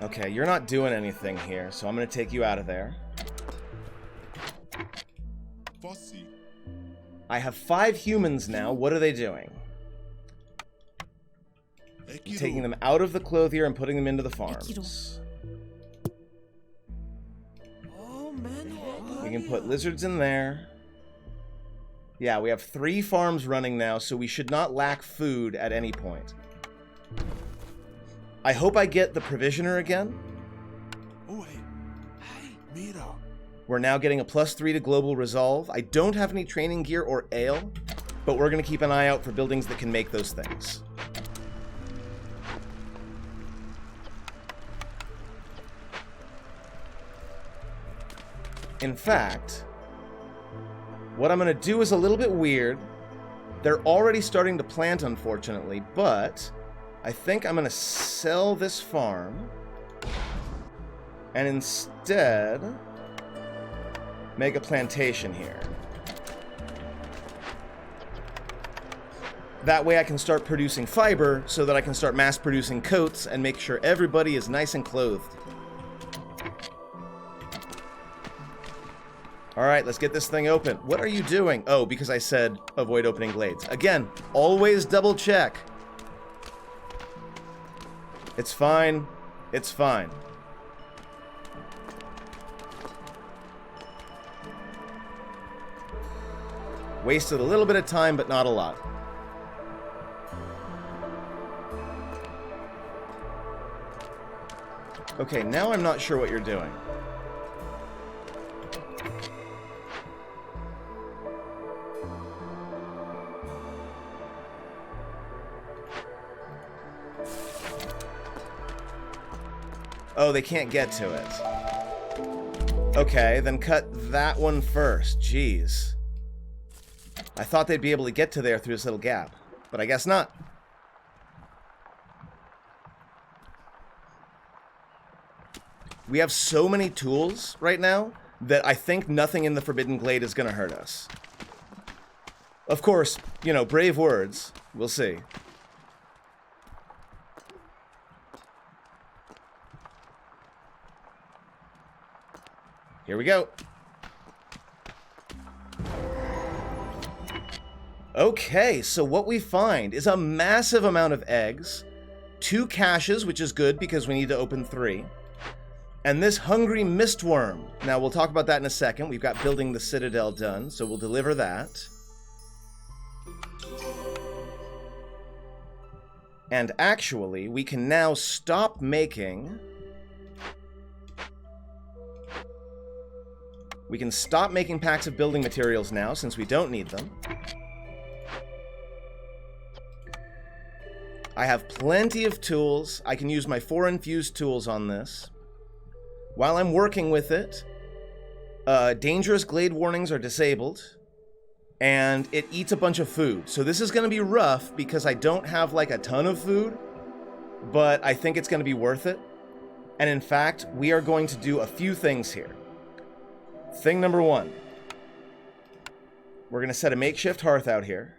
Okay, you're not doing anything here, so I'm going to take you out of there. Fosse. I have 5 humans now. What are they doing? I'm taking them out of the clothier and putting them into the farms. Oh, man. We can put lizards in there. Yeah, we have 3 farms running now, so we should not lack food at any point. I hope I get the provisioner again. Oh, hey. Hey, mira. We're now getting a +3 to global resolve. I don't have any training gear or ale, but we're going to keep an eye out for buildings that can make those things. In fact, what I'm going to do is a little bit weird. They're already starting to plant, unfortunately, but I think I'm going to sell this farm and instead make a plantation here. That way I can start producing fiber so that I can start mass producing coats and make sure everybody is nice and clothed. Alright, let's get this thing open. What are you doing? Oh, because I said avoid opening glades. Again, always double check. It's fine. It's fine. Wasted a little bit of time, but not a lot. Okay, now I'm not sure what you're doing. Oh, they can't get to it. Okay, then cut that one first. Jeez. I thought they'd be able to get to there through this little gap, but I guess not. We have so many tools right now that I think nothing in the Forbidden Glade is going to hurt us. Of course, you know, brave words. We'll see. Here we go. Okay, so what we find is a massive amount of eggs, 2 caches, which is good because we need to open 3, and this hungry mistworm. Now, we'll talk about that in a second. We've got building the citadel done, so we'll deliver that. And actually, we can now stop making... We can stop making packs of building materials now, since we don't need them. I have plenty of tools. I can use my 4 infused tools on this. While I'm working with it, dangerous glade warnings are disabled, and it eats a bunch of food. So this is going to be rough because I don't have like a ton of food, but I think it's going to be worth it. And in fact, we are going to do a few things here. Thing number 1. We're going to set a makeshift hearth out here.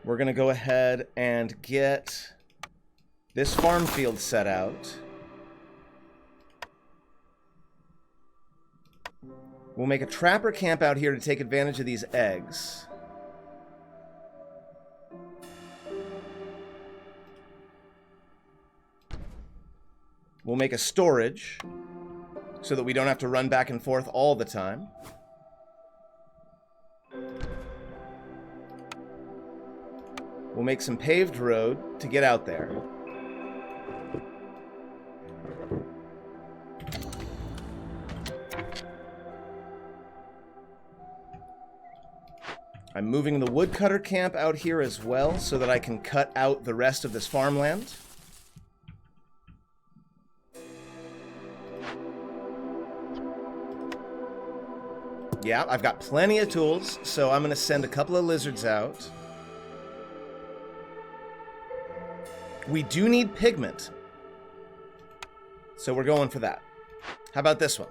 We're going to go ahead and get this farm field set out. We'll make a trapper camp out here to take advantage of these eggs. We'll make a storage so that we don't have to run back and forth all the time. We'll make some paved road to get out there. I'm moving the woodcutter camp out here as well so that I can cut out the rest of this farmland. Yeah, I've got plenty of tools, so I'm going to send a couple of lizards out. We do need pigment, so we're going for that. How about this one?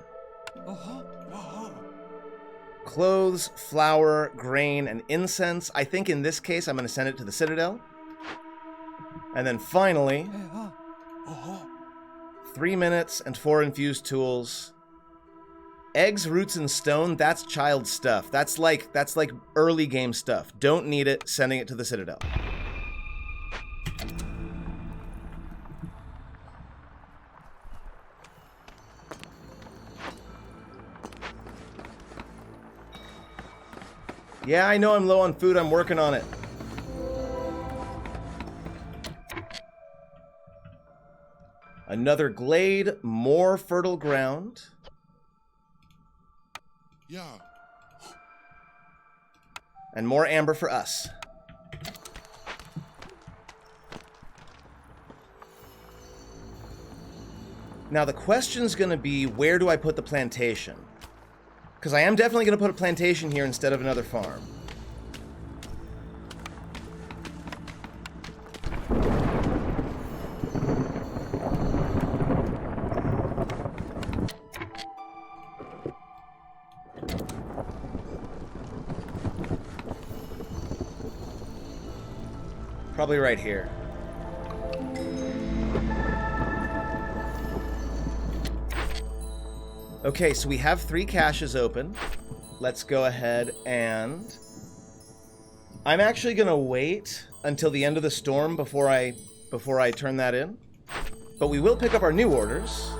Clothes, flour, grain, and incense. I think in this case I'm going to send it to the Citadel. And then finally, 3 minutes and 4 infused tools. Eggs, roots, and stone, that's child stuff. That's like early game stuff. Don't need it, sending it to the Citadel. Yeah, I know I'm low on food. I'm working on it. Another glade, more fertile ground. Yeah. And more amber for us. Now the question's going to be, where do I put the plantation? Because I am definitely going to put a plantation here instead of another farm. Probably right here. Okay, so we have 3 caches open. Let's go ahead and... I'm actually going to wait until the end of the storm before I turn that in. But we will pick up our new orders.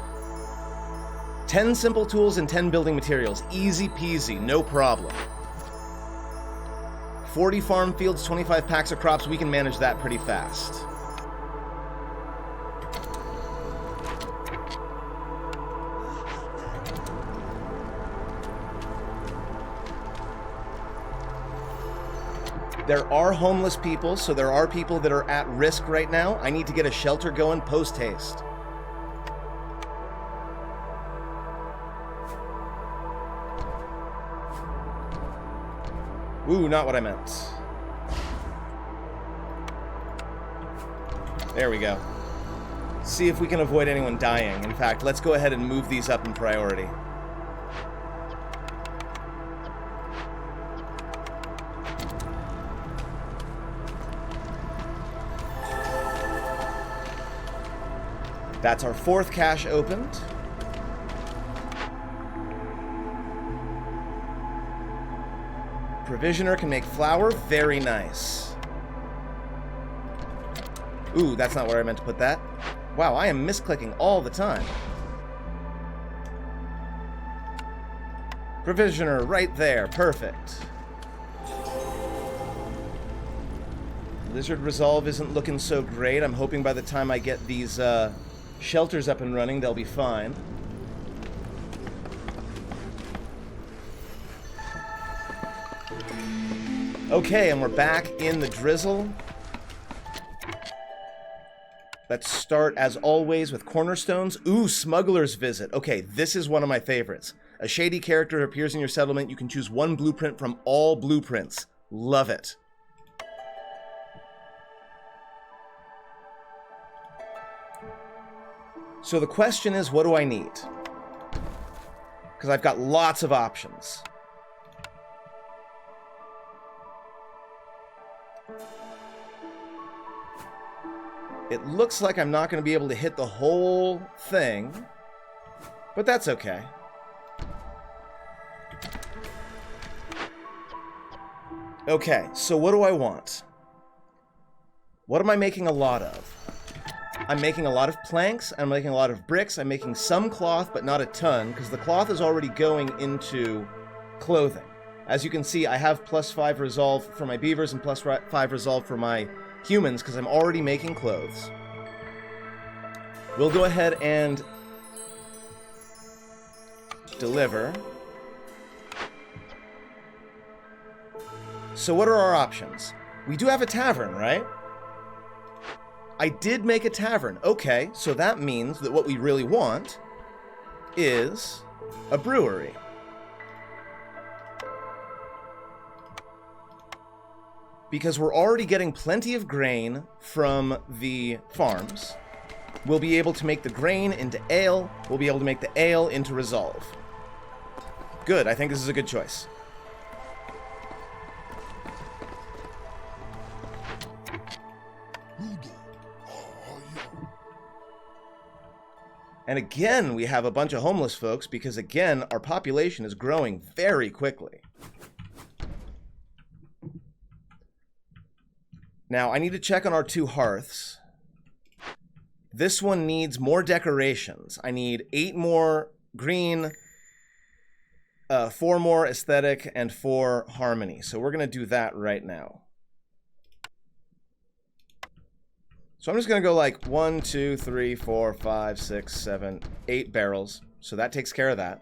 10 simple tools and 10 building materials. Easy peasy, no problem. 40 farm fields, 25 packs of crops. We can manage that pretty fast. There are homeless people, so there are people that are at risk right now. I need to get a shelter going post-haste. Ooh, not what I meant. There we go. See if we can avoid anyone dying. In fact, let's go ahead and move these up in priority. That's our 4th cache opened. Provisioner can make flour. Very nice. Ooh, that's not where I meant to put that. Wow, I am misclicking all the time. Provisioner right there. Perfect. Lizard Resolve isn't looking so great. I'm hoping by the time I get these shelters up and running, they'll be fine. Okay, and we're back in the drizzle. Let's start, as always, with cornerstones. Ooh, Smuggler's Visit. Okay, this is one of my favorites. A shady character appears in your settlement. You can choose one blueprint from all blueprints. Love it. So the question is, what do I need? Because I've got lots of options. It looks like I'm not going to be able to hit the whole thing, but that's okay. Okay, so what do I want? What am I making a lot of? I'm making a lot of planks, I'm making a lot of bricks, I'm making some cloth, but not a ton, because the cloth is already going into clothing. As you can see, I have +5 resolve for my beavers and +5 resolve for my humans, because I'm already making clothes. We'll go ahead and deliver. So what are our options? We do have a tavern, right? I did make a tavern. Okay, so that means that what we really want is a brewery. Because we're already getting plenty of grain from the farms. We'll be able to make the grain into ale. We'll be able to make the ale into resolve. Good, I think this is a good choice. And again, we have a bunch of homeless folks because, again, our population is growing very quickly. Now, I need to check on our 2 hearths. This one needs more decorations. I need 8 more green, 4 more aesthetic, and 4 harmony. So we're going to do that right now. So I'm just going to go like 1, 2, 3, 4, 5, 6, 7, 8 barrels. So that takes care of that.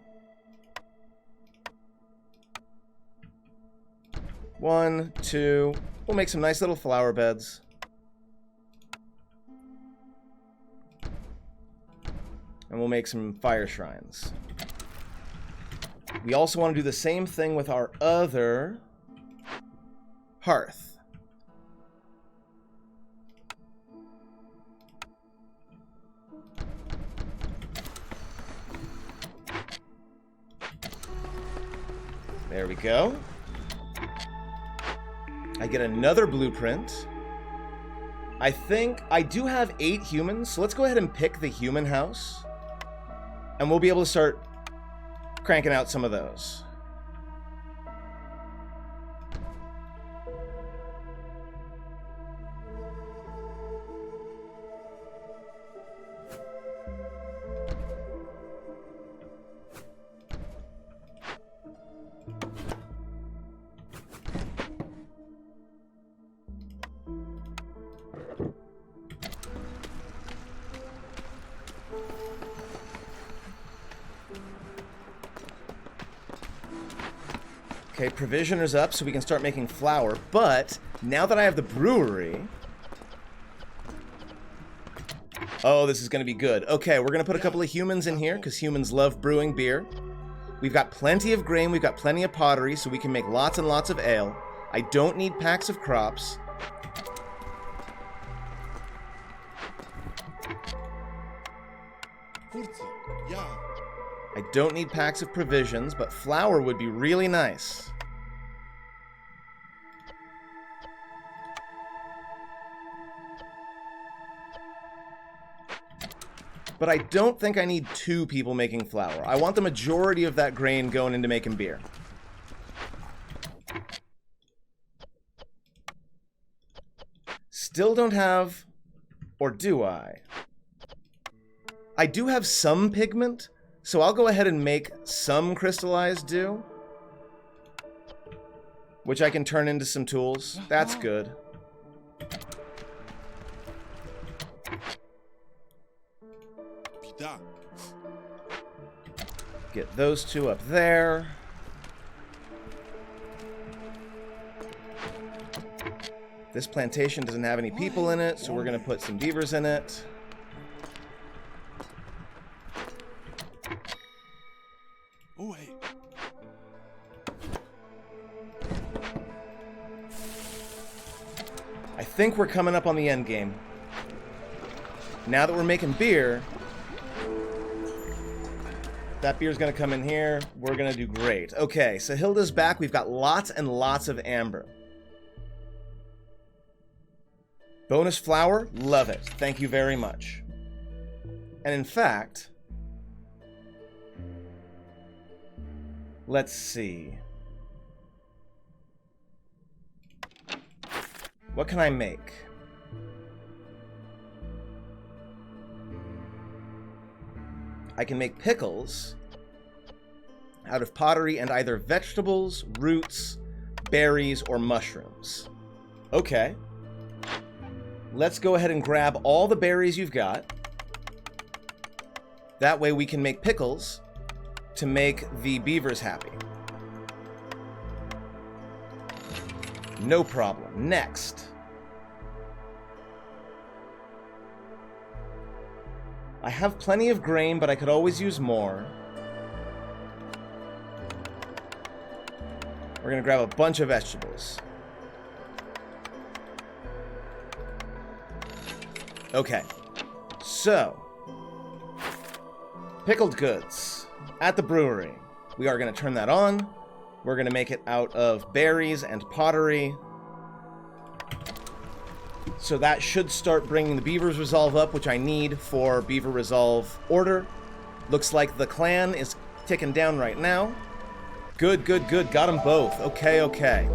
1, 2. We'll make some nice little flower beds. And we'll make some fire shrines. We also want to do the same thing with our other hearth. There we go. I get another blueprint. I think I do have 8 humans, so let's go ahead and pick the human house. And we'll be able to start cranking out some of those. Okay, provisioner's up so we can start making flour, but now that I have the brewery... Oh, this is going to be good. Okay, we're going to put a couple of humans in here, because humans love brewing beer. We've got plenty of grain, we've got plenty of pottery, so we can make lots and lots of ale. I don't need packs of crops. I don't need packs of provisions, but flour would be really nice. But I don't think I need 2 people making flour. I want the majority of that grain going into making beer. still don't have... Or do I? I do have some pigment, so I'll go ahead and make some crystallized dew, which I can turn into some tools. That's good. Pita. Get those two up there. This plantation doesn't have any people in it, so we're going to put some beavers in it. Oh, hey. I think we're coming up on the end game. Now that we're making beer, that beer's going to come in here. We're going to do great. Okay, so Hilda's back. We've got lots and lots of amber. Bonus flour, love it. Thank you very much. And in fact, let's see. What can I make? I can make pickles out of pottery and either vegetables, roots, berries, or mushrooms. Okay. Let's go ahead and grab all the berries you've got. That way we can make pickles to make the beavers happy. No problem. Next. I have plenty of grain, but I could always use more. We're gonna grab a bunch of vegetables. Okay, so, pickled goods at the brewery. We are going to turn that on. We're going to make it out of berries and pottery. So that should start bringing the Beaver's Resolve up, which I need for Beaver Resolve order. Looks like the clan is ticking down right now. Good, good, good. Got them both. Okay, okay.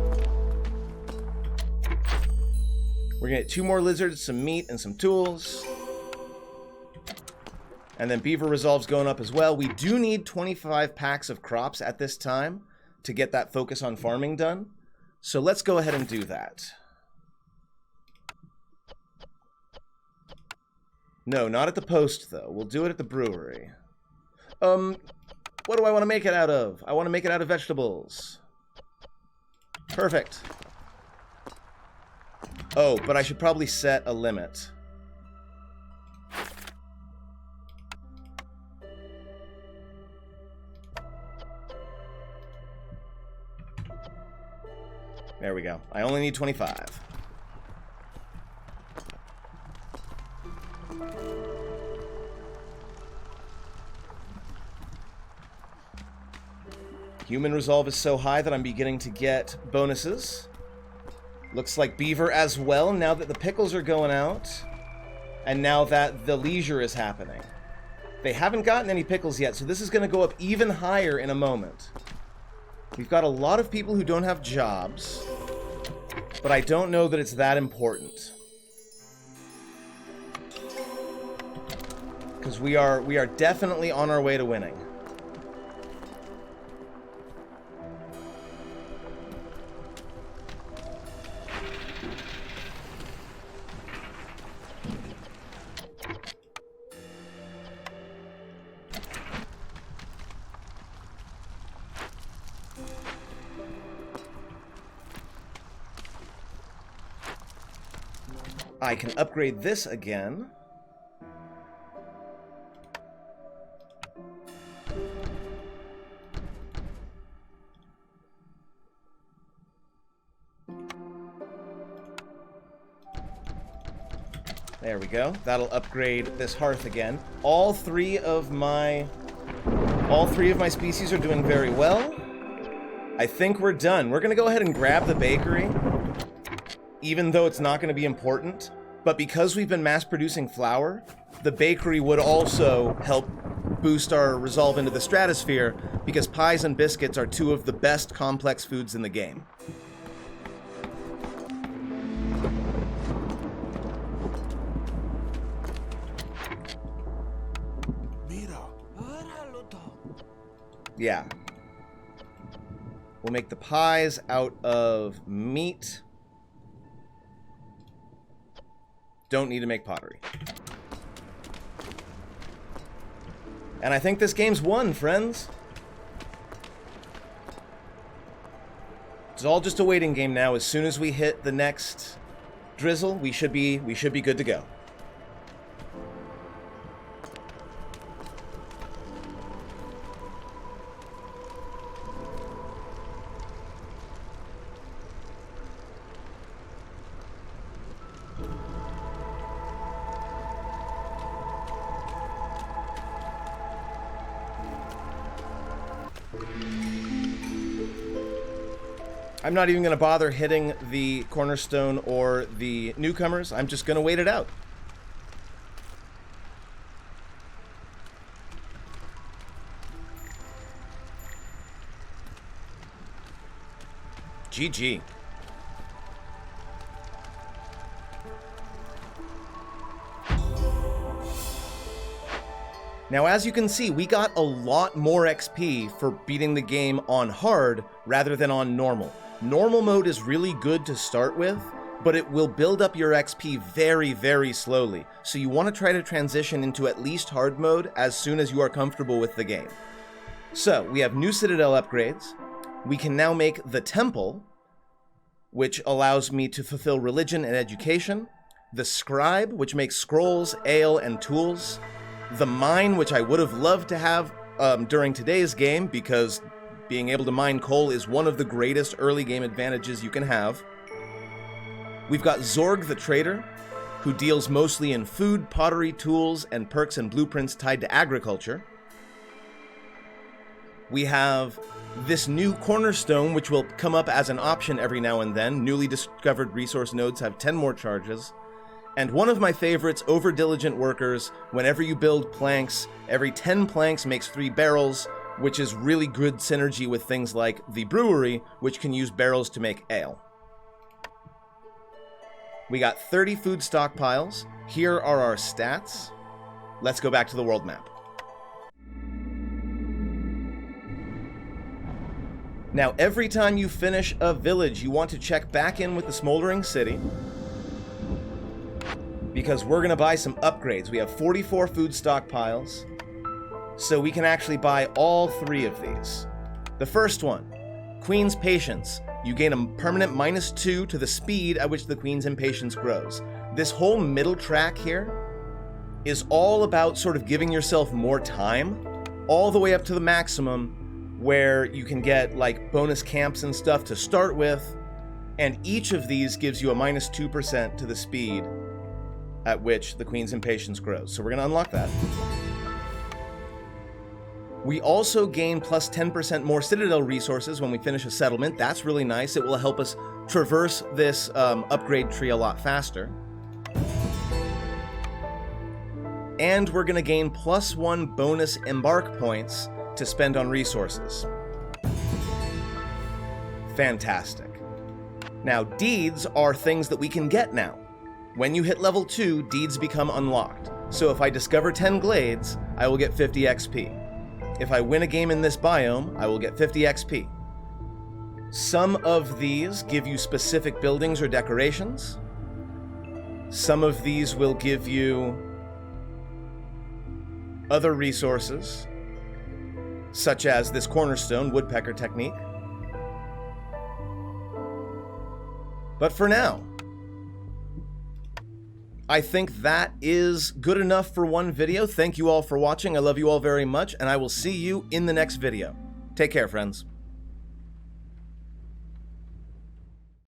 We're going to get 2 more lizards, some meat, and some tools. And then Beaver Resolve's going up as well. We do need 25 packs of crops at this time to get that focus on farming done. So let's go ahead and do that. No, not at the post, though. We'll do it at the brewery. What do I want to make it out of? I want to make it out of vegetables. Perfect. Oh, but I should probably set a limit. There we go. I only need 25. Human resolve is so high that I'm beginning to get bonuses. Looks like beaver as well, now that the pickles are going out. And now that the leisure is happening. They haven't gotten any pickles yet, so this is going to go up even higher in a moment. We've got a lot of people who don't have jobs, but I don't know that it's that important. Because we are definitely on our way to winning. I can upgrade this again. There we go. That'll upgrade this hearth again. All three of my species are doing very well. I think we're done. We're gonna go ahead and grab the bakery, even though it's not going to be important. But because we've been mass producing flour, the bakery would also help boost our resolve into the stratosphere, because pies and biscuits are 2 of the best complex foods in the game. Yeah. We'll make the pies out of meat. Don't need to make pottery. And I think this game's won, friends. It's all just a waiting game now. As soon as we hit the next drizzle, we should be good to go. I'm not even going to bother hitting the cornerstone or the newcomers. I'm just going to wait it out. GG. Now, as you can see, we got a lot more XP for beating the game on hard rather than on normal. Normal mode is really good to start with, but it will build up your XP very, very slowly. So you want to try to transition into at least hard mode as soon as you are comfortable with the game. So, we have new Citadel upgrades. We can now make the Temple, which allows me to fulfill religion and education. The Scribe, which makes scrolls, ale, and tools. The Mine, which I would have loved to have during today's game, because being able to mine coal is one of the greatest early game advantages you can have. We've got Zorg the Trader, who deals mostly in food, pottery, tools, and perks and blueprints tied to agriculture. We have this new cornerstone, which will come up as an option every now and then. Newly discovered resource nodes have 10 more charges. And one of my favorites, over-diligent workers. Whenever you build planks, every 10 planks makes 3 barrels, which is really good synergy with things like the brewery, which can use barrels to make ale. We got 30 food stockpiles. Here are our stats. Let's go back to the world map. Now, every time you finish a village, you want to check back in with the smoldering city, because we're going to buy some upgrades. We have 44 food stockpiles. So we can actually buy all 3 of these. The first one, Queen's Patience. You gain a permanent -2 to the speed at which the Queen's Impatience grows. This whole middle track here is all about sort of giving yourself more time, all the way up to the maximum, where you can get like bonus camps and stuff to start with, and each of these gives you a -2% to the speed at which the Queen's Impatience grows. So we're going to unlock that. We also gain plus 10% more Citadel resources when we finish a settlement. That's really nice. It will help us traverse this upgrade tree a lot faster. And we're going to gain +1 bonus embark points to spend on resources. Fantastic. Now, deeds are things that we can get now. When you hit level 2, deeds become unlocked. So if I discover 10 glades, I will get 50 XP. If I win a game in this biome, I will get 50 XP. Some of these give you specific buildings or decorations. Some of these will give you other resources, such as this cornerstone woodpecker technique. But for now, I think that is good enough for one video. Thank you all for watching. I love you all very much, and I will see you in the next video. Take care, friends.